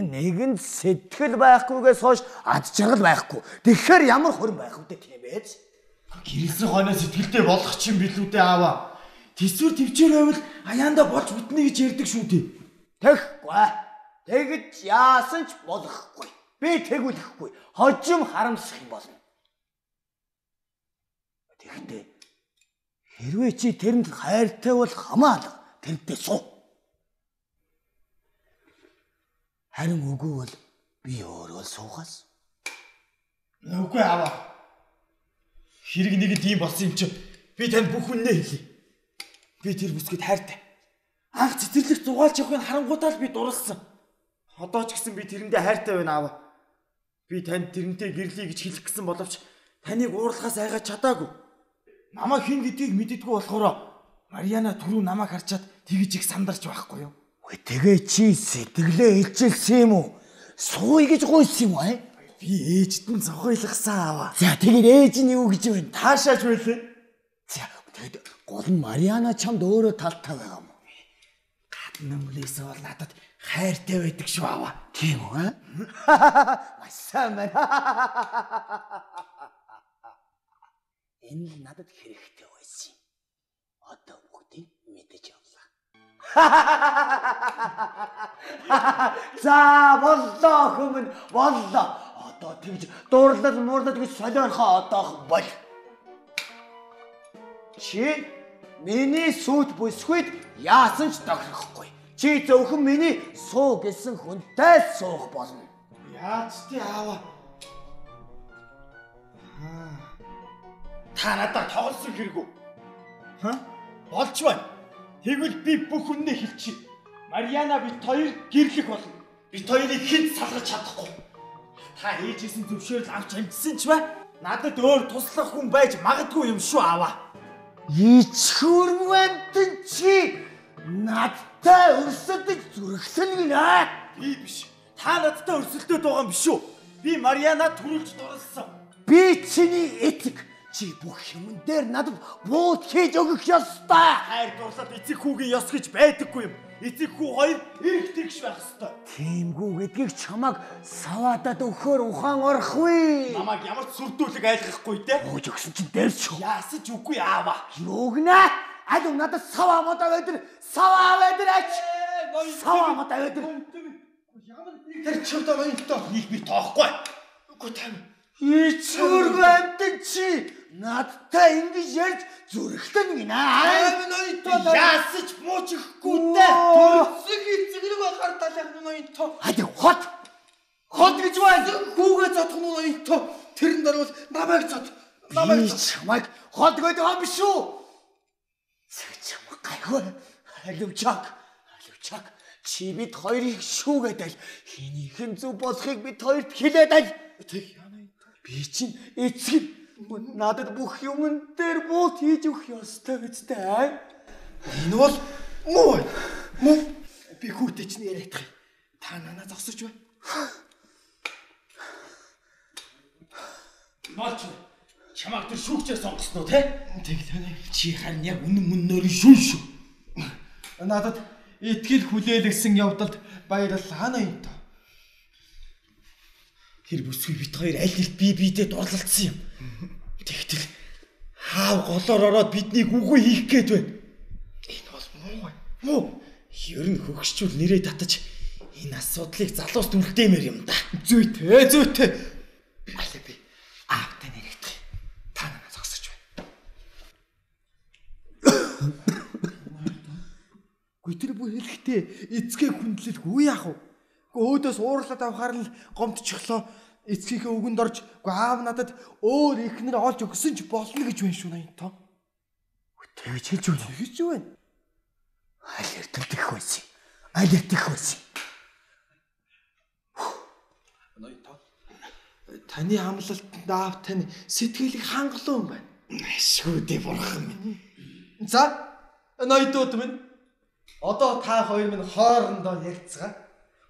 Нэгэн сэтгэл байхгүйгээс хойш ад жаргал байхгүй. Тэгэхээр ямар хорин байх вэ тийм ээ? Гэрэлсэн хойноо сэтгэлдээ болох ч юм билүү дээ аваа. Тэсвэр төвчээр байвал аяанда болж бүтнэ гэж ярьдаг шүү дээ. Тэгэхгүй. Тэгж яасан ч болохгүй. Би тэгүүлэхгүй. Хожим харамсах юм болно. Тэгэхдээ хэрвээ чи тэрэнд хайртай бол хамаалга тэрнтэй суу. Харин үгүй бол би өөрөө суугаас. Үгүй аваа. Хэрэг нэгэд ийм болсон юм чи би танд бүх үннээ хэлье. Би тэр бүсгэд хайртай. Анх цэцэрлэгт зугаалж явахын харангуйтаа л би дурлсан. Одоо ч гэсэн би тэрэндээ хайртай байна аваа. Би танд тэрнтэй гэрлэе гэж хэлэх гэсэн боловч таныг уурлахаас айгаад чадаагүй. Намайг хэн гэдгийг мэддэггүй болохоор Мариана түрүү намайг харчаад тэгж их сандарч байхгүй юу? Тэгээ чи сэтгэлээ илчилсэн юм уу? Сууй гэж гуйсан юм аа? Би ээжд нь зохиолгосон аваа. За тэгээд ээж нь юу гэж вэ? Таашааж байлээ. За тэгээд гол нь Мариана чамд өөрөө талтай байгаа юм уу? Гадна мөлөөсөө бол надад хайртай байдаг шүү аваа. Тийм үү? Маш сайн байна. Энэ л надад хэрэгтэй байсан юм. Одоо бүгдийг мэдэж авлаа. За боллоо хүмүүс боллоо. Одоо тэгж дуурлал гэж солиорхоо одоох бол. Чи миний сүт бүсгүйд яасан ч тохирохгүй. Чи зөвхөн миний суу гэсэн хүнтэй суух болно. Яаж тий аава? Та надад тоглосон хэрэггүй. Болж байна. Тэгвэл би бүх үннээ хэлчихье. Мариана бит хоёр гэрлэх болно. Бит хоёрыг хэн салгаж чадахгүй. Та ээжээсэн зөвшөөрөл авч амжсан ч бай. Надад өөр туслах хүн байж магадгүй юм шүү аваа. Ичхүрм амтэн чи надтай өрсөлдөж зүрхлэн гинэ. Би биш. Та надтай өрсөлдөд байгаа юм биш үү? Би Мариана төрүүлж дурлсан. Би чиний эцэг. Чи бүх юм дээр надад бууд хийж өгөх ёстой. Хайр дурлаад эцэг хүүгийн ёс гэж байдаггүй юм. Эцэг хүү хоёр эрх тэгш байх ёстой. Тиймгүй гэдгийг чамаг саваадад өгөхөөр ухаан орхгүй. Намайг ямар ч сүрдүүлэг айлгахгүй те. Ууж өгсөн чинь дэрч. Яасаж үгүй аава. Юу гинэ? Аль надад саваа модаа өдөр ач. Саваа модаа өдөр. Ямар нэг тэр чивд оноёнтой нэг би тоохгүй. Үгүй тань. Ичхүрм амтэн чи надтай ингэж ярьж зүрхтэн гинэ. Яасаж муучихгүй дээ. Төрсөг эцэглэг байхаар талах ноёнтой. Хад хот. Хот гэж байна. Хүүгээ зодох ноёнтой. Тэрэн дээр бол намайг зод. Чамайг хот гэдэг юм биш үү? Чамайг гайгүй. Аливчаг. Чи бид хоёрыг шүүгээд аль. Хинийхэн зөв болохыг бид хоёрт хэлээд аль. Би чинь эцэг надад бүх юмн дээр бууд хийж өгөх ёстой гэжтэй. Энэ бол муу. Би хүүтэй чинь яриадах юм. Та нанаа зогсож бай. Малч чамаг тэр шүүгчээр сонгосноо те? Тэглэнэ. Чи харин яг үнэн шүүн шүү. Надад итгэл хүлээлгсэн явдалд баярлалаа ноёнтой. Тэр бүсгүй бит хоёр аль аль биедээ дурлалцсан юм. Тэгтэл хаав голоор ороод биднийг үгүй хийх гээд байна. Энэ бол муу. Ер нь хөгшчүүл нэрээ татаж энэ асуудлыг залуус дүлдээмээр юм да. Зүйтэй. Аль би аавтай нэрэгдэх. Та надад зогсож байна. Гүтэр бүх хэлэхдээ эцгээ хүндлэлгүй яах вэ? Өөдөөс уурлаад авахаар л гомдчихлоо. эцгийнхээ үгэнд орж аав надад өөр ихнэр олж өгсөн ч болно гэж байна шүү ноён тоо. Тэгж хэлж байна. Тэгж байна. Аль эрдэмтэх байсан. Аль эрдэх байсан. Ноён тоо. Таны амлалтанд аав тань сэтгэлийг хангалуун байна. Шүү дээ бурхан минь. За ноёдууд минь одоо та хоёр минь хоорондоо ярилцгаа.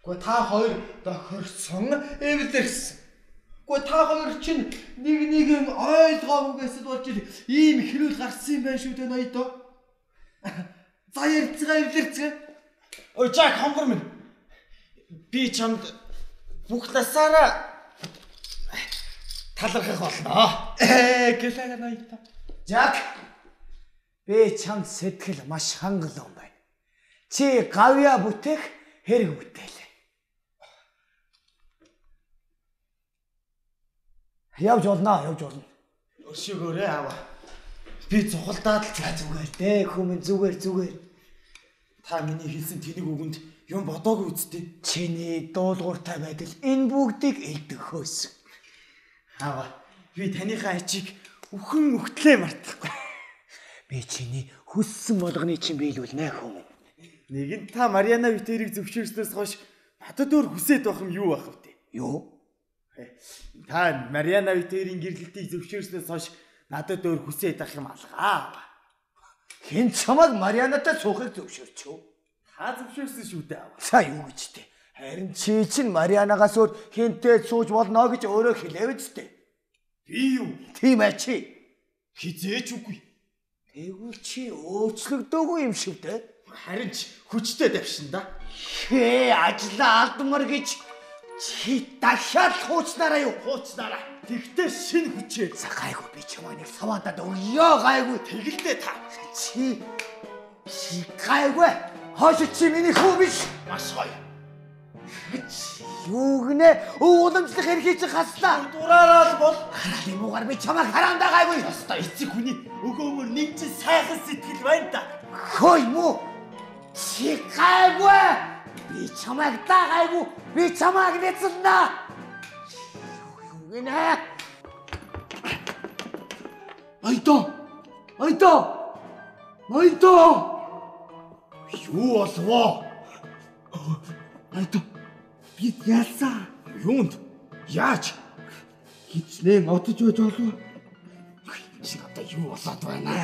Гэхдээ та хоёр тохирсон эвлэрсэн. Гэхдээ та хоёр чинь нэг ойлгоомгүйс болж ийм хэрүүл гарсан юм байна шүү дээ ноёдоо. За ярилцгаа эвлэрцгээ. Ой Жак хонгор минь. Би чамд бүх насаараа талархах болно. Гэлээ ноёдоо. Жак. Би чамд сэтгэл маш хангалуун байна. Чи гавья бүтээх хэрэг бүтээлээ. Явж болно. Өшөөгөөрэй аава. Би цухалдаад л зүгээр дээ хүмүүс зүгээр. Та миний хэлсэн тэнэг үгэнд юм бодоогүй үсттэй. Чиний дуулууртай байдал энэ бүгдийг элдгөхөөс. Аава, би таныхаа ачийг үхэн өгтлээ мартахгүй. Би чиний хүссэн болгоны чинь биелүүлнэ хүмүүс. Нэг нь та Мариана Витерийг зөвшөөрснөөс хойш надад өөр хүсээд байх юм юу байх вэ? Юу? Та Мариана Витерийн гэрлэлтийг зөвшөөрснөөс хойш надад өөр хүсээд байх юм алгаа. Хэн чамайг Марианатай суухыг зөвшөөрчөө? Та зөвшөөрсөн шүү дээ аава. За юу гэж дээ. Харин чи чинь Марианагаас өөр хэнтэй сууж болно гэж өөрөө хэлээв ч дээ. Би юу? Тийм ээ чи. Хизээч үгүй. Тэгвэл чи өөчлөгдөөгүй юм шиг дээ. Харин ч хүчтэй давшин да. Хээ ажлаа алдмар гэж чи дахиад хуучнараа юу? Хуучнараа. Тэгтээ шинэ хүчээ. За гайгүй би чамаа нэг саваадад өгөө гайгүй. Тэгэлдээ та. Чи гайгүй. Хойш чи миний хүү биш. Маш гоё. Юу гинэ? Уламжлах эрхийг чи хаслаа. Дураараа бол хараалын муугаар би чамайг хараандаа гайгүй. Яста эцэг хүний өгөөмөр нэг ч сайхан сэтгэл байна да. Хөөе муу. Чи гайгүй. Би чамайг дагайгүй. Би чамайг нэцэлнэ. Юу гинэ? Ноёдоо. Юу болвоо? Ноёдоо. Би яалсан. Юунд? Яаж? Хичнээн одож байж болов. Чи надад юу болоод байна?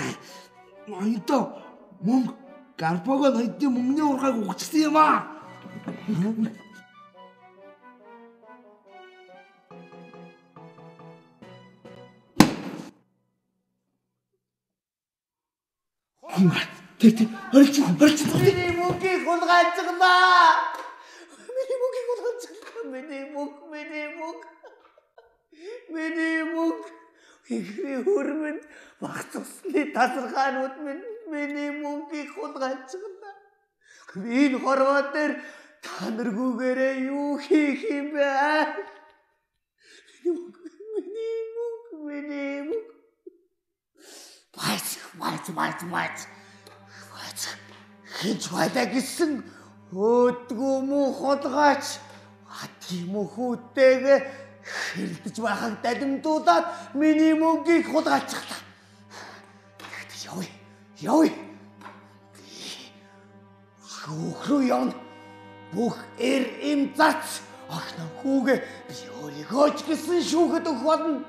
Ноёдоо. Мөнгө Гарбого ноёдын мөнгөний ургааг өгчихсэн юм аа. Тэр орч. Миний мөнгийг хулгайцглаа. Миний мөнгө. Ихний хөрмөнд багц усны тасархаанууд миний мөнгийг хулгайцглаа. Энэ хорвоо дээр та наргүйгээрээ юу хийх юм бэ? Миний мөнгө. Байц. Хинч байдаа гэсэн өөдгөө муу хулгайч тийм хүүтэйгээ хэрдэж байхаг далимдуулаад миний мөнгийг хулгайчихлаа. Явъя. Шүүхрүү явна. Бүх эм зац ахна хүүгээ би өөрийгөө ч гэсэн шүүхэд өгөх болно.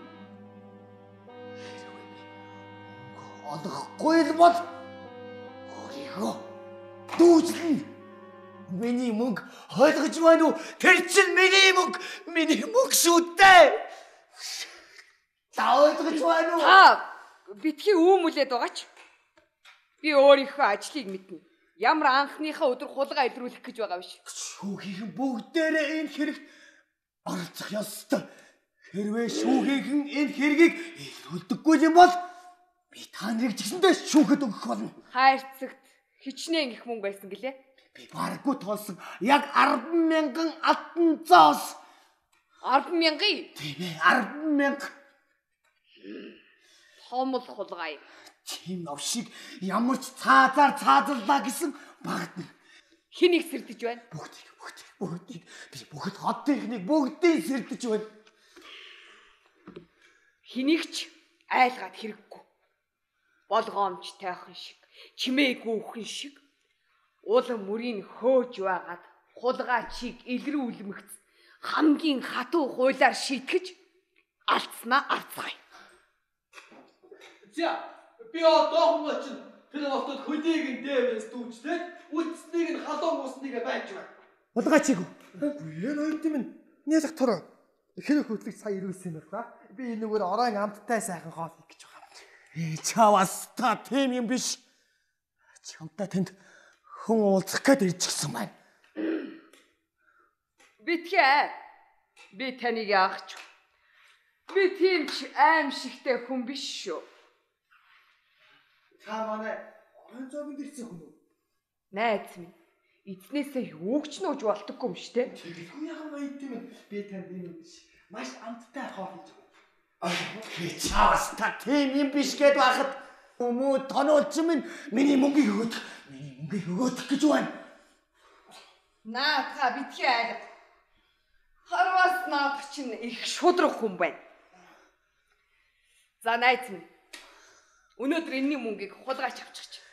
Олохгүй л бол өөрийгөө дүүжлэн. Миний мөнгө ойлгож байна уу? Тэр чинь миний мөнгө шүү дээ. Та ойлгож байна уу? Та битгий үүмүлээд байгаач. Би өөрийнхөө ажлыг мэднэ. Ямар анхныхаа өдөр хулгай илрүүлэх гэж байгаа биш. Шүүхийн бүгдээрээ энэ хэрэгт оролцох ёстой. Хэрвээ шүүхийн энэ хэргийг илрүүлдэггүй юм бол би та нарыг жигсэндээ шүүхэд өгөх болно. Хайрцагт хичнээн их мөнгө байсан гэлээ. Би баргүй тоолсон яг 10,000 алтан зоос. 10,000? Тийм ээ, 10,000. Томол хулгай. Тийм овшиг ямар ч цаазаллаа гэсэн багтна. Хэнийг сэрдэж байна? Бүгдийг. Би бүгд хот техник бүгдийг сэрдэж байна. Хинэгч айлгаад хэрэггүй. Болгоомж тайхан шиг, чимээгүй үхэн шиг улам мөрийг хөөж байгаад хулгай чиг илрүү үлмэгц хамгийн хатуу хуулиар шийтгэж алдснаа арцгаая. За би одоохон очив тэр хотод хөдийг дээвээс дүүжлээд үлдснийг нь халуун усныг байж байна. Хулгай чиг үү? Энэ хоёр тийм нэлэх тороо. Хэрэг хөтлөг сая ирүүлсэн юм байна. Би энэ нүгээр оройн амттай сайхан хоол хийх гэж байгаа. Чаваас та тийм юм биш. Чамтай тэнд хүн уулзах гээд ирчихсэн байна. Битгий. Би таныг яахч. Би тийм ч аимшигтэй хүн биш шүү. Та манай орон зоогийн дэрсэн хүн үү? Найз минь. Эзнээсээ юу ч нууж болдоггүй юм штэ. Тэгэхгүй яхан баяд тийм ээ. Би танд энэ биш. Маш амттай хоол хийж байгаа. Чаваас та тийм юм биш гээд байхад хүмүүд тонолч минь миний мөнгийг өгөөд гэж байна. Наатха битгий айлга. Харвас наат чинь их шудрах хүн байна. За найз минь. Өнөөдөр энэний мөнгийг хулгайч авчихчих.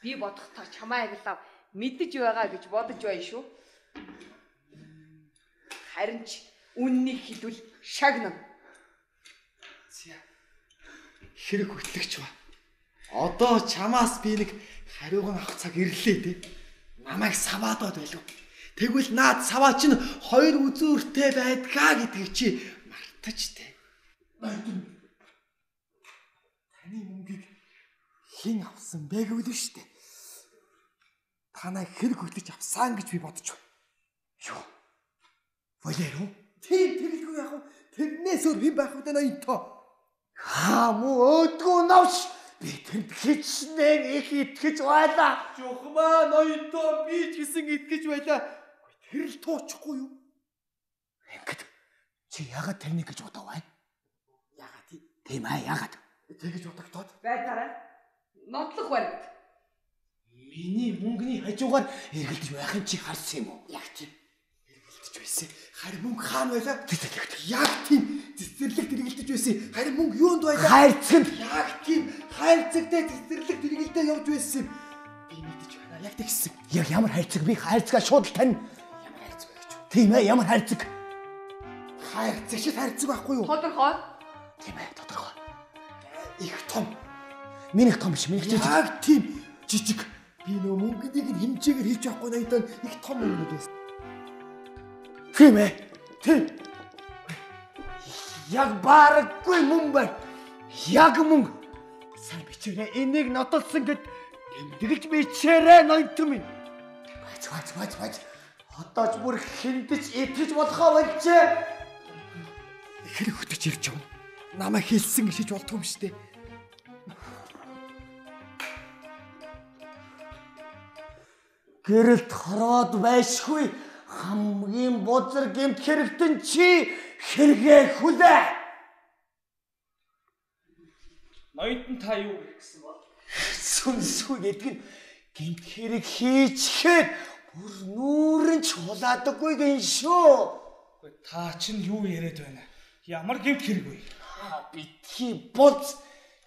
Би бодохдоо чамаа аглав мэдэж байгаа гэж бодож байна шүү. Харин ч үннийг хэлвэл шагнана. Хэрэг хөтлөгч ба. Одоо чамаас би нэг хариуг нь авах цаг ирлээ дээ. Намайг саваадаад байлгүй. Тэгвэл наад саваа чинь хоёр үзүүртэй байдгаа гэдгийг чи мартаж дээ. Таны мөнгийг хэн авсан бэ гэвэл штэ. Танай хэрэг хөтлөж авсан гэж би бодож байна. Юу? Болеро? Тийм тэгэлгүй яах вэ? Тэрнээс өөр хэн байх вэ энэ тоо? Хамуу өөдгөө навш. Би тэнд хичнээн их итгэж байлаа. Жохмаа ноёнтоо би ч гэсэн итгэж байлаа. Тэр л тоочихгүй юу? Ингээд чи яагаад тэрнийг гэж бодов вэ? Яагаад тийм ээ яагаад? Тэгэж бодогдоод Байдараа. Нотлох баримт. Миний мөнгөний хажуугаар эргэлдэж байх нь чи харсан юм уу? Яг тийм. Эргэлдэж байсан. Харин мөнгө хаана байлаа? Яг тийм. Цэцэрлэгт эргэлдэж байсан. Харин мөнгө юунд байлаа? Хайрцагт. Яг тийм. Хайрцагтай цэцэрлэгт эргэлдээ явж байсан. Би мэдэж байна. Яг тэгсэн. Яг ямар хайрцаг? Би хайрцагаа шууд л тань. Ямар хайрцаг вэ гэж? Тийм ээ, ямар хайрцаг? Хайрцаг шиг хайрцаг байхгүй юу? Тодорхой. Тийм ээ, тодорхой. Их том. Минийх том биш, минийх жижиг. Яг тийм. Жижиг. Би нөө мөнгөнийг нь хэмжээгээр хийж авахгүй надад их том мөнгө байсан. Тийм ээ. Тийм. Яг барахгүй мөнгө байна. Яг мөнгө. Сайн бичээрэй. Энийг нотолсон гэд тэмдэглэж бичээрэй ноёнтон минь. Бац. Одоо ч бүр хиндэж итгэж болохоо болжээ. Хэрэг хөтөж ирж явна. Намайг хэлсэн гэж хийж болдгоо юм штэ. Гэрэлт хороод байшгүй хамгийн бузар гэмт хэрэгтэн чи хэрэгээ хүлээ. Ноёнтон та юу гэсэн бол? Сүнсгүй гэдэг нь гэмт хэрэг хийчихэд бүр нүүрэн ч хулаадаггүй гин шүү. Гэхдээ та чинь юу яриад байна? Ямар гэмт хэрэг вэ? Битгий буз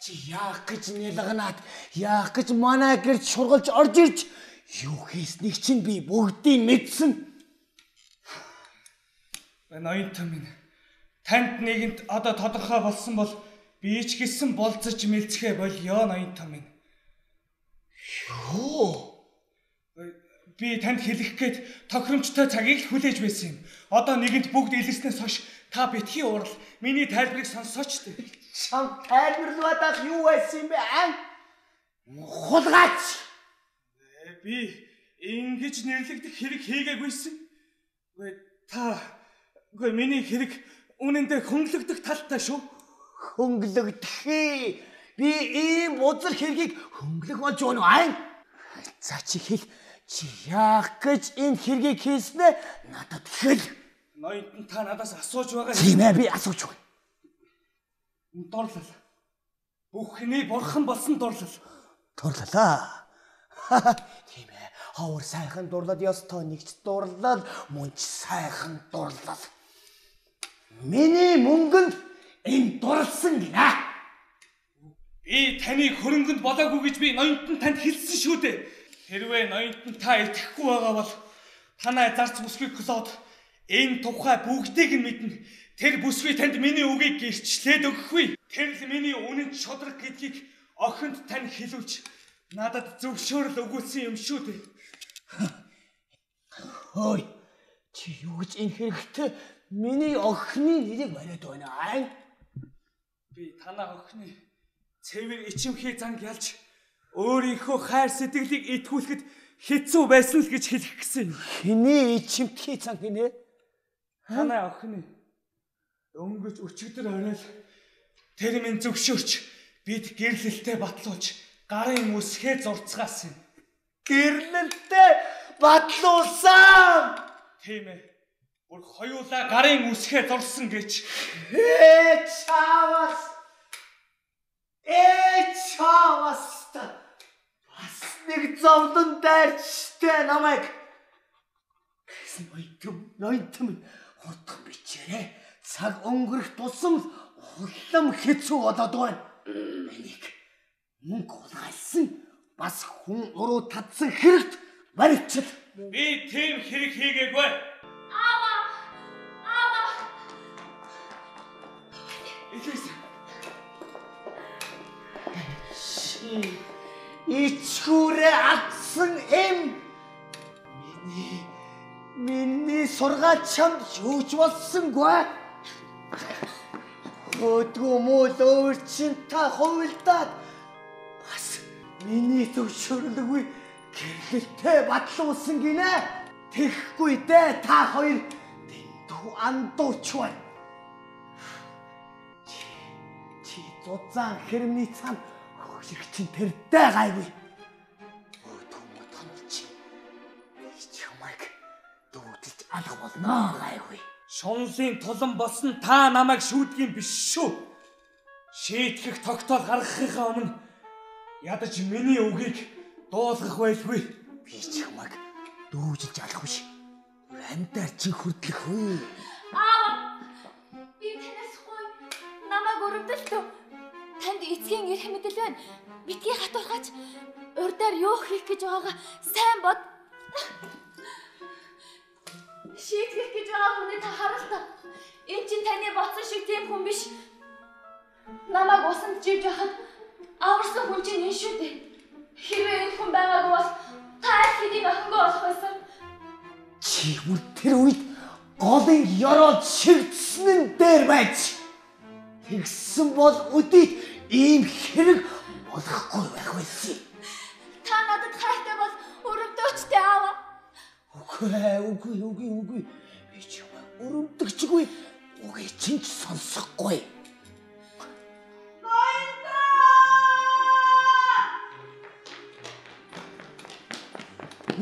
чи яах гэж нэлгнаад яах гэж манай гэрч шургалж орж ирж юу хийснийг чинь би бүгдийг мэдсэн. Ноёнтон минь танд нэгэнт одоо тодорхой болсон бол би ч гэсэн болцож мэлцэхэ болёо ноёнтон минь. Юу? Би танд хэлэх гээд тохиромжтой цагийг л хүлээж байсан юм. Одоо нэгэнт бүгд илэрснээс хойш та битгий уурал миний тайлбарыг сонсооч дээ. Чам тайлбарлаад юу байсан юм бэ? Хулгайч. Би ингэж нэрлэгдэх хэрэг хийгээгүйсэн. Үгүй миний хэрэг үнэндээ хөнгөлөгдөх талтай шүү. Хөнгөлөгдөхээ. Би ийм бузар хэргийг хөнгөлөх болж байна уу? За чи хэл. Чи яах гэж энэ хэргийг хийснэ? Надад хэл. Ноёнтон та надаас асууж байгаа. Тийм ээ би асууж байна. Дурлал. Бүхний бурхан болсон дурлал. Дурлалаа. Тийм ээ. Ховор сайхан дурлал ёстой нэгч дурлал мөн ч сайхан дурлал. Миний мөнгөнд энэ дурлал зарлсан гинэ. Би таны хөрөнгөнд болоогүй гэж би ноёнтон танд хэлсэн шүү дээ. Хэрвээ ноёнтон та итгэхгүй байгаа бол танай зарц бүсгүй Клод энэ тухай бүгдийг нь мэднэ. Тэр бүсгүй танд миний үгийг гэрчлээд өгөхгүй. Тэр л миний үнэн шудраг гэдгийг охинд тань хэлүүлж надад зөвшөөрөл өгүүлсэн юм шүү дээ. Хөөе. Чи юу гэж энэ хэрэгтэй миний охины нэрийг бариад байна аа? Би танай охины цэвэр ичимхий занг ялж өөрийнхөө хайр сэтгэлийг итгүүлэхэд хэцүү байсан л гэж хэлэх гэсэн. Хиний ичимхий занг гинэ? Танай охины дөнгөж өчигдөр орой тэр минь зөвшөөрч бид гэрлэлтэд батлуулж гарын үсгээ зурцгаасан. Гэрлэлтэд батлуулсан. Тийм ээ. Бүр хоёулаа гарын үсгээ зурсан гэж. Чавас бас нэг зовлон дайрчтай намайг ноёнтом хурдхан бичээрэй. Цаг өнгөрөх тусам улам хэцүү болоод байна. Энийг мөнгө хулгайлсан бас хүн уруу татсан хэрэгт баригчил. Би тийм хэрэг хийгээгүй. Ичгүүрээ алдсан эм миний сургаачанд юуч болсонгүй. Өдгөө мөл өөрчин та хувилдаад бас миний зөвшөөрлөггүй гэрлэлтэд батлуулсан гинэ. Тэгэхгүй дээ та хоёр дэндүү андууч байна. Чи зузаан хэрмний цан хөрөгчин тэрдээ гайгүй. Өдгөө мутанч. Чамайг дуудаж алга болно гайгүй. Шунлын тулан болсон та намайг шүүдгийн биш шүү. Шийтгэх тогтоол гаргахынхаа өмнө ядаж миний үгийг дуулгах байлгүй. Би чамайг дүүжилж алах биш. Амьдаар чи хүрдлэх үү? Би танаас гоё намайг өрөвдөлтөө. Танд эцгийн эрх мэдэл байна. Битгий хатуурхаач. Урдаар юу хийх гэж байгаагаа сайн бод. Шийтгэх гэж байгаа хүнийг та харалтаа. Энэ чинь таны боцсон шиг тийм хүн биш. Намайг усанд живж байхад аварсан хүн чинь энэ шүү дээ. Хэрвээ энэ хүн байгаагүй бол та аль хэдийн охингүй болох байсан. Чи бүр тэр үед голын ёроод шигдсэн нь дээр байж. Тэгсэн бол өдийд ийм хэрэг болохгүй байх байсан. Та надад хайртай бол өрөвдөөчтэй аава. Үгүй. Би чамайг өрөвдөгчгүй. Үгүй чинь сонсохгүй.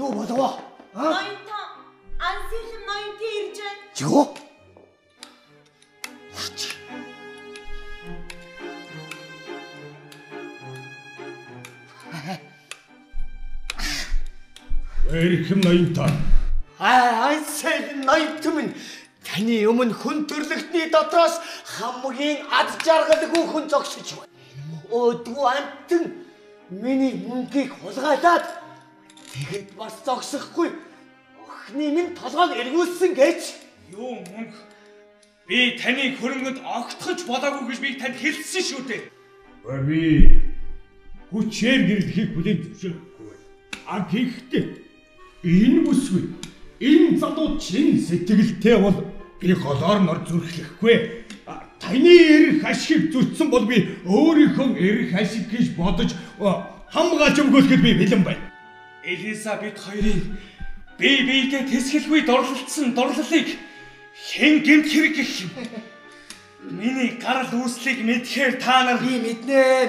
Юу болов? Ноёнтон ансийлэн ноёнтын ирж байна. Юу? Эрхэм ноёнтон. Ансийлэн ноёнтон таны өмнө хүн төрлөختний дотроос хамгийн ад жаргалгүй хүн зогсож байна. Өдгөө амтэн миний мөнгийг хулгайлаад тэгэд бас зогсохгүй. Охины минь толгойг эргүүлсэн гэж. Юу мөнгө? Би таны хөрөнгөнд огтхож болоогүй гэж би танд хэлсэн шүү дээ. Би хүчээр гэрлэхийг бүлээн зөвшөөрөхгүй байна. Гэхдээ энэ бүсгүй энэ залуу чин сэтгэлтэй бол би голоор нор зүрхлэхгүй. Таны эрх ашиг зүтсэн бол би өөрийнхөө эрх ашиг гэж бодож хамгаалж өгөөлөхөд би бэлэн байна. Элизабет хоёрын бие биедээ тэсгэлгүй дурлалцсан дурлалыг хэн гэмт хэрэг гэх юм. Миний гарал үүслийг мэдхээр та нар би мэднэ.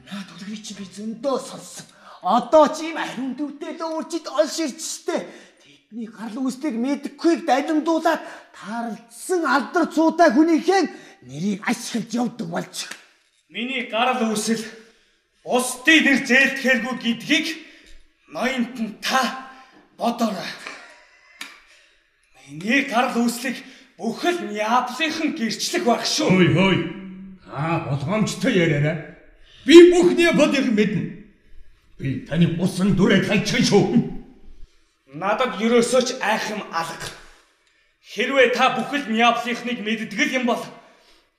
Наад төлөвийг чи би зөндөө сонссон. Одоо чи ийм ариун дүүтэй л өөрчид олширчтэй. Тэдний гарал үүслийг мэдхгүйг далимдуулаад таарлцсан алдар цуутай хүнийхээ нэрийг ашиглаж явдаг болж. Миний гарал үүсэл бусдын нэр зээлдэхэргүй гэдгийг ноёнтон та бодоорой. Миний гарал үүслийг бүхэл Неаполийнхан гэрчлэх байх шүү. Хөөе. Та болгоомжтой яриарай. Би бүхний бодыг мэднэ. Би таны усан дүрээ таньчихсан шүү. Надад ерөөсөө ч айхам алга. Хэрвээ та бүхэл Неаполийнхныг мэддэг юм бол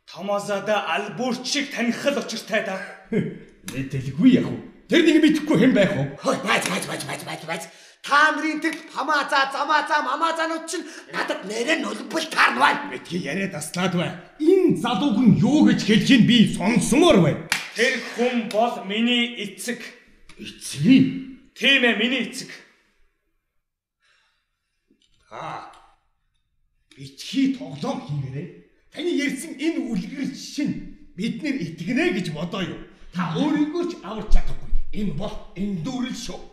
Томозада Альбурт шиг таних л учиртай да. Мэдэлгүй яах вэ? Тэр нэг мэдэхгүй хэн байх вэ? Хой бац. Та нарын тэр хамаазаа, замаазаа, мамаазаанууд чинь надад нэрээ нулимбал таарна байна. Мэдхий яриад таслаад бай. Энэ залууг нь юу гэж хэлхийг би сонсомоор байна. Тэр хүн бол миний эцэг. Эцэг? Тийм ээ, миний эцэг. Битгий тоглоом хийгээрэй. Таны ярьсан энэ үлгэр шин биднэр итгэнэ гэж бодоё. Та өөрийгөө ч аварч чадахгүй. Энэ бол эндүрэл шүү.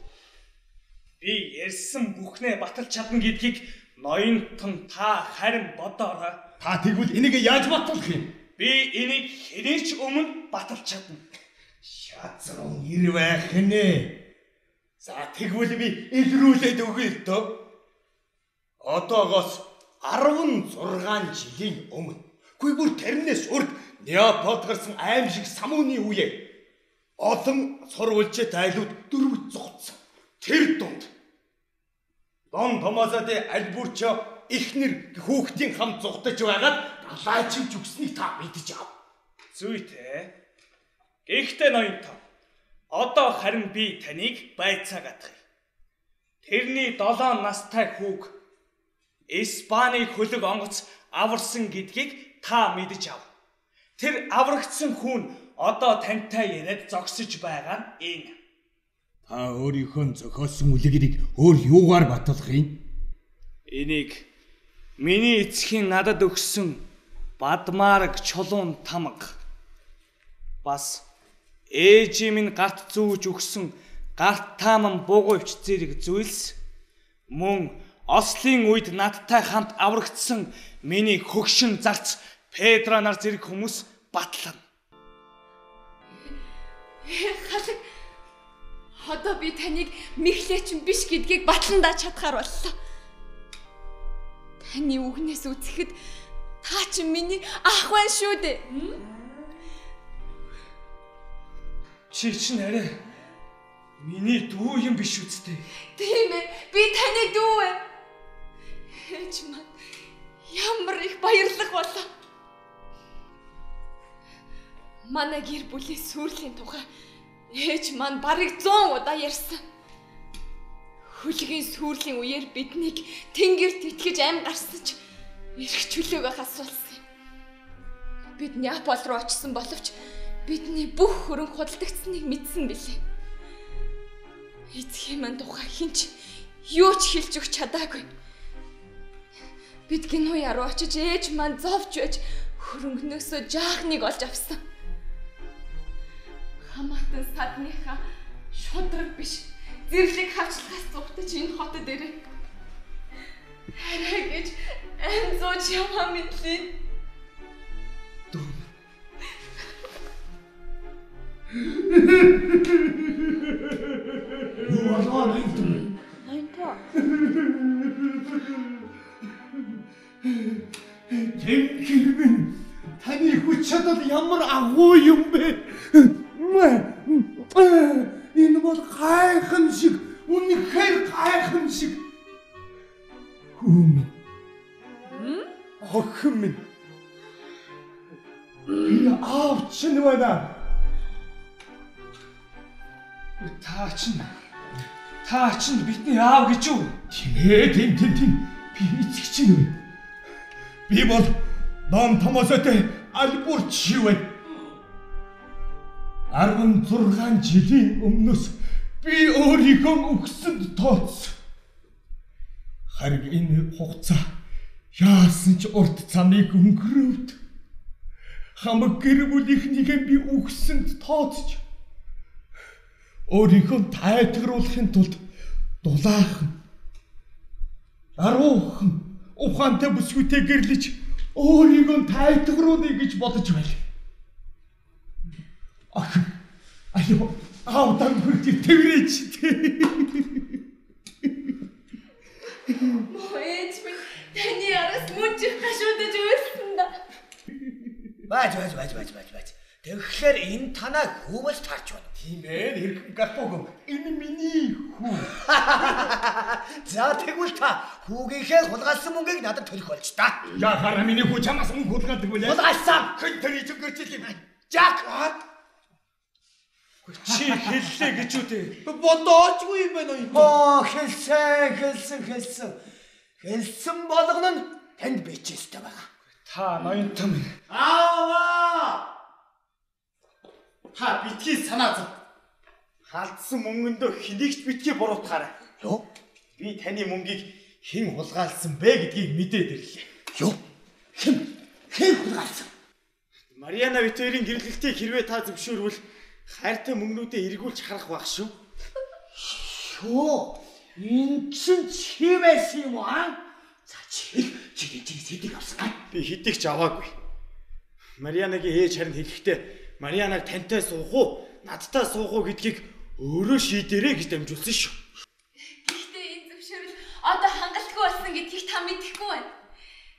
Би ярьсан бүхнээ баталж чадна гэдгийг ноёнтон та харин бодоорой. Та тэгвэл энийг яаж батлах юм? Би энийг хинээч өмнө баталж чадна. Шаацруу нэр байх нэ. За тэгвэл би илрүүлээд өгье дөө. Одоогоос 16 жилийн өмнө. Гүй бүр тэрнээс урд Неаполд гарсан аимшиг самууны үе. Олон сурвалжит айлууд дөрвөж зогцсон. Тэр дунд Дон Томозаде Альбурчо ихнэр хүүхдийн хамт зугтаж байгаад далайчилж өгснийг та мэдэж ав. Зүйтэй. Гэхдээ ноёнтоо. Одоо харин би таныг байцаагаадах. Тэрний 7 настай хүүг Испани хөлөг онгоц аварсан гэдгийг та мэдэж ав. Тэр аврагдсан хүн одоо тантай яриад зогсож байгаа нь энэ. Та өөрийнхөө зохиосон үлгэрийг өөр юугаар батлах юм? Энийг миний эцгийн надад өгсөн бадмаарг чулуун тамга. Бас ээжийн минь гарт зүүж өгсөн гарт тааман бугуйвч зэрэг зүйлс мөн Ослын үед надтай хамт аврагдсан миний хөгшин зарц Педро нар зэрэг хүмүүс батлана. Халаг. Одоо би таныг мэхлээчин биш гэдгийг батландаа чадхаар боллоо. Таны үгнээс үзэхэд та чи миний ах байна шүү дээ. Чи чинь арай миний дүү юм биш үстэй. Тийм ээ, би таны дүү ээ. Ээж маань ямар их баярлах болоо. Манай гэр бүлийн сүрлийн тухай ээж маань барыг 100 удаа ярьсан. Хөлгийн сүрлийн үеэр биднийг тэнгэрт итгэж ам гарсаж эрх чөлөөгөө хасуулсан юм. Бид Неапол руу очсон боловч бидний бүх хөрөнгө худалдагдсныг мэдсэн билээ. Эцгийн маань тухай хинч юу ч хэлж өгч чадаагүй. Бид гинөө яруу очиж ээж маань зовж байж хөрөнгнөөсөө жаахныг олж авсан. Хамаатан садныхаа шудраг биш зэрлэг хавчлагаас зугтаж энэ хотод ирээ. Хараа гэж амзууч яваа мэтлээ. Юу болоо нэнтэн? Нэнтэн. Тэнгэр таны хүч чадал ямар агуу юм бэ? Энэ бол гайхамшиг, үнэхээр гайхамшиг. Хүм. Охин минь. Би авч нь байна. Та чинь бидний аав гэж юу? Тийм. Би эцэг чинь вэ? Би бол Дон Томозаде Альбурчи байна. 16 жилийн өмнөөс би өөрийгөө өгсөнд тооцсон. Харин энэ хугацаа яасан ч урт замыг өнгөрөөд хамаг гэр бүлийнхнийгээ би өгсөнд тооцож өөрийгөө тайлгаруулахын тулд дулаахан, даруухан, ухаантай бүсгүйтэй гэрлэж өөрийгөө тайлгаруулъя гэж бодож байл. Аюу, аавдан хүртэл тэрэж тий. Ээж минь таны араас мөнчих гашуудаж үйлсэн да. Байж. Тэгэхээр энэ танаа хөвөл тарж байна. Тийм ээ, хэрхэн гарпог. Энэ миний хүү. За тэгвэл та хүүгийнхээ хулгайлсан мөнгийг надад төлөх болж та. Яхаар миний хүү чамаас мөнгө хулгайлдаг үлээ. Хулгайлсан. Хэн тэрийг зөнгөрч юм. Жак. Чи хэллээ гэж үү те. Бодоочгүй юм байна энэ. Хэлсэн болгоно нь танд бичээстэй байгаа. Та ноёнтой минь. Аава! Та битгий санаа зов. Халдсан мөнгөндөө хэнийгч битгий буруутгаарай. Юу? Би таны мөнгийг хэн хулгайлсан бэ гэдгийг мэдээд ирлээ. Юу? Хэн хулгайлсан? Мариана Виторийн гэрлэлтийг хэрвээ та зөвшөөрвөл хайртай мөнгнүүдээ эргүүлж харах байх шүү. Юу? Энэ чинь чи байсан юм аа? За чи сэдэг авсан. Би хэдийг ч аваагүй. Марианагийн ээж харин хэлэхдээ Марианаг тантай суух уу, надтай суух уу гэдгийг өөрөө шийдэрэй гэж дамжуулсан шүү. Гэхдээ энэ зөвшөөрөл одоо хангалтгүй болсон гэдгийг та мэдэхгүй байна.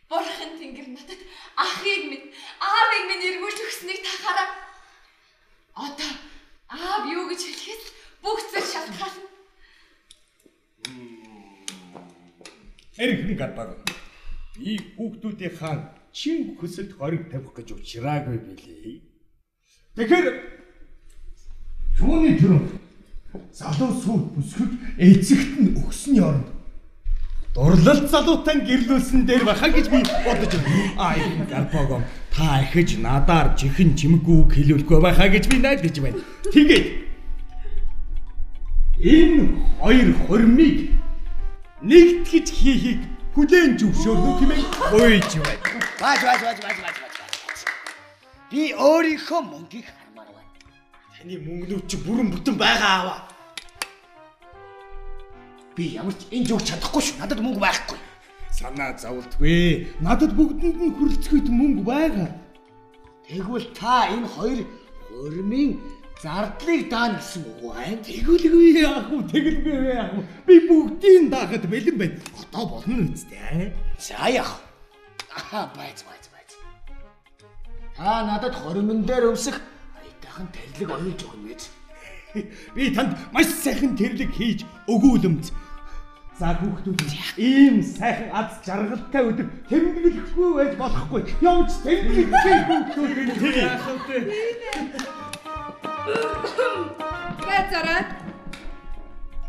Бурхан Тэнгэр надад ахыг минь, аавыг минь эргүүлж өгсөнийг та хараа. Одоо аав юу гэж хэлэхээс бүх зүйл шалтгаална. Хэрхэн гарпаг. Би хүүхдүүдийн чин хөсөлд хориг тавих гэж учраагүй билээ. Тэгэхээр юуны төрөм залуу сууд бүсгүүд эцэгт нь өгсөний оронд дурлалт залуутай гэрлүүлсэн дээр баха гэж би бодож байна. Энэ гарпагом та ихэж надаар чихэн чимэггүй үг хэлүүлэхгүй байхаа гэж би найдаж байна. Тэгээд энэ хоёр хормыг нэгтгэж хийхийг хүлээн зөвшөөрнө хэмээн уйж байна. Бааж. Би өөрийнхөө мөнгийг хармаар байна. Таны мөнгнүүд чи бүрэн бүтэн байгаа аваа. Би ямар ч энэ зүг чадахгүй шүү. Надад мөнгө байхгүй. Санаа зовлтгүй. Надад бүгдэнд нь хүрэлцэхэд мөнгө байгаа. Тэгвэл та энэ хоёр хормын зардлыг даана гэсэн үг байна. Тэгэлгүй яах вэ? Тэгэлгүй яах вэ? Би бүгдийг даахад бэлэн байна. Одоо болно үстэй. За яах вэ? Байц. Та надад хормон дээр өмсөх аятайхан тэрлэг оруулж өгнө гэж. Би танд маш сайхан тэрлэг хийж өгүүлэмж. За хүүхдүүд ийм сайхан аз жаргалтай өдөр тэмдэглэхгүй байж болохгүй. Явж тэмдэглэхгүй хүүхдүүд яах вэ? Газараа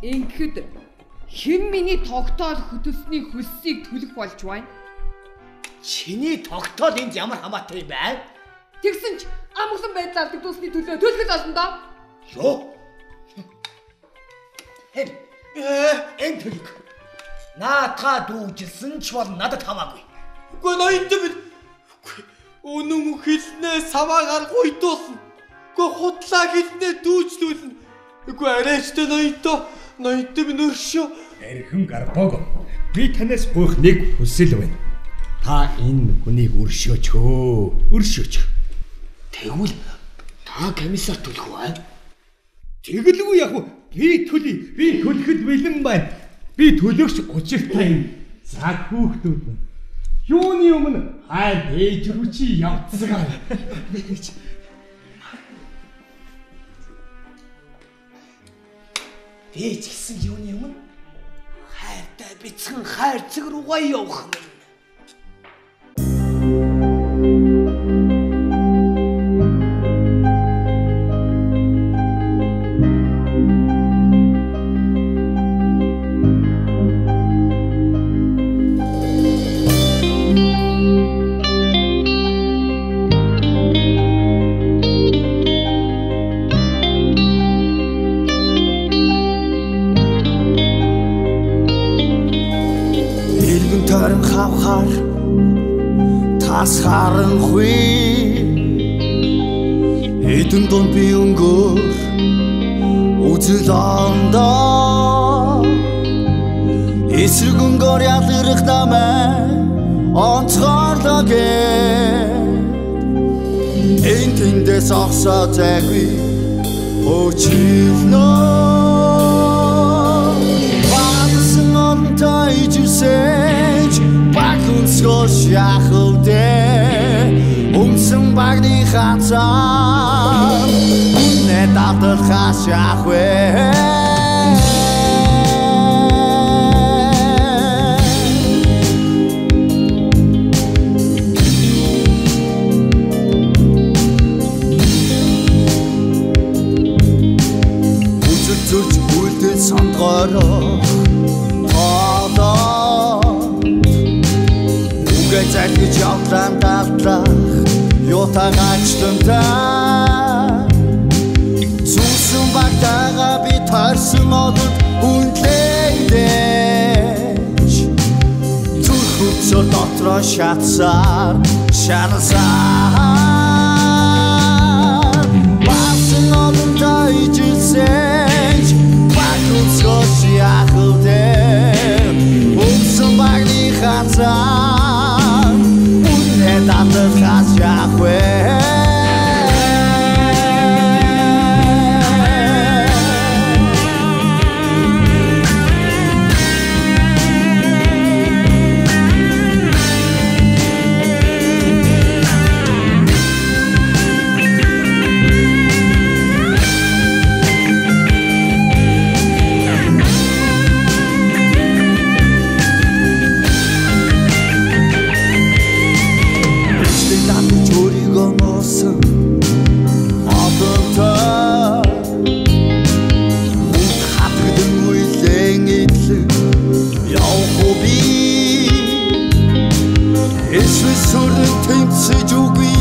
ингэхэд хэн миний тогтоол хөдөлсөний хөлсийг төлөх болж байна? Чиний тогтоол энд ямар хамаатай юм бэ? Тэгсэн ч амгалан байдлаар дүүсний төлөө төлөх болно доо. Юу? Энэ төлөг. Наатаа дүүжилсэн ч бол надад хамаагүй. Үгүй ноёнтой бид. Үнэн хэлнээ саваа гаргуй дуусна. Үгүй худлаа хэлнээ дүүжлүүлнэ. Үгүй арайчтай ноёнтой минь өршөө. Эрхэм гарпог. Би танаас гуйх нэг хүсэл байна. Та энэ хүнийг өршөөч. Тэгвэл та комиссар төлөх үү? Тэгэлгүй яах вэ? Би төлөхэд бэлэн байна. Би төлөгч учиртай юм. За хүүхдүүд минь. Юуны өмнө хайр ээж рүү чи явцгаа. Ээж гэсэн юуны өмнө хайртай бицхэн хайрцаг руугаа явах юм. Харанхуй эдэн дон би өнгөөр үзэл андаа эсрэг өнгөөр ялгарх намай онцгойлогээ энэ тэндээс огсоо зайгүй өчилнө баасан онтой ижүсэж багунсгоо шахалдэ өнгсөн багны хацаа үнэ татал хашаах вэ Зүрж үлдэл сонгороо тоодоо Үгээ залгиж явлан татлах Ютагаачлантай Зүсэн багтаага би тарсан одод үнлэйдэж Зүрх хөвцөр дотроо шатсаар шанасаар Басан одонтой ижилсэж Бакуцгош яхылдэр Өнгсөн багны хацаа Үнэ татал хашаах вэ Эсвэл сүрэн тэмцэж үгүй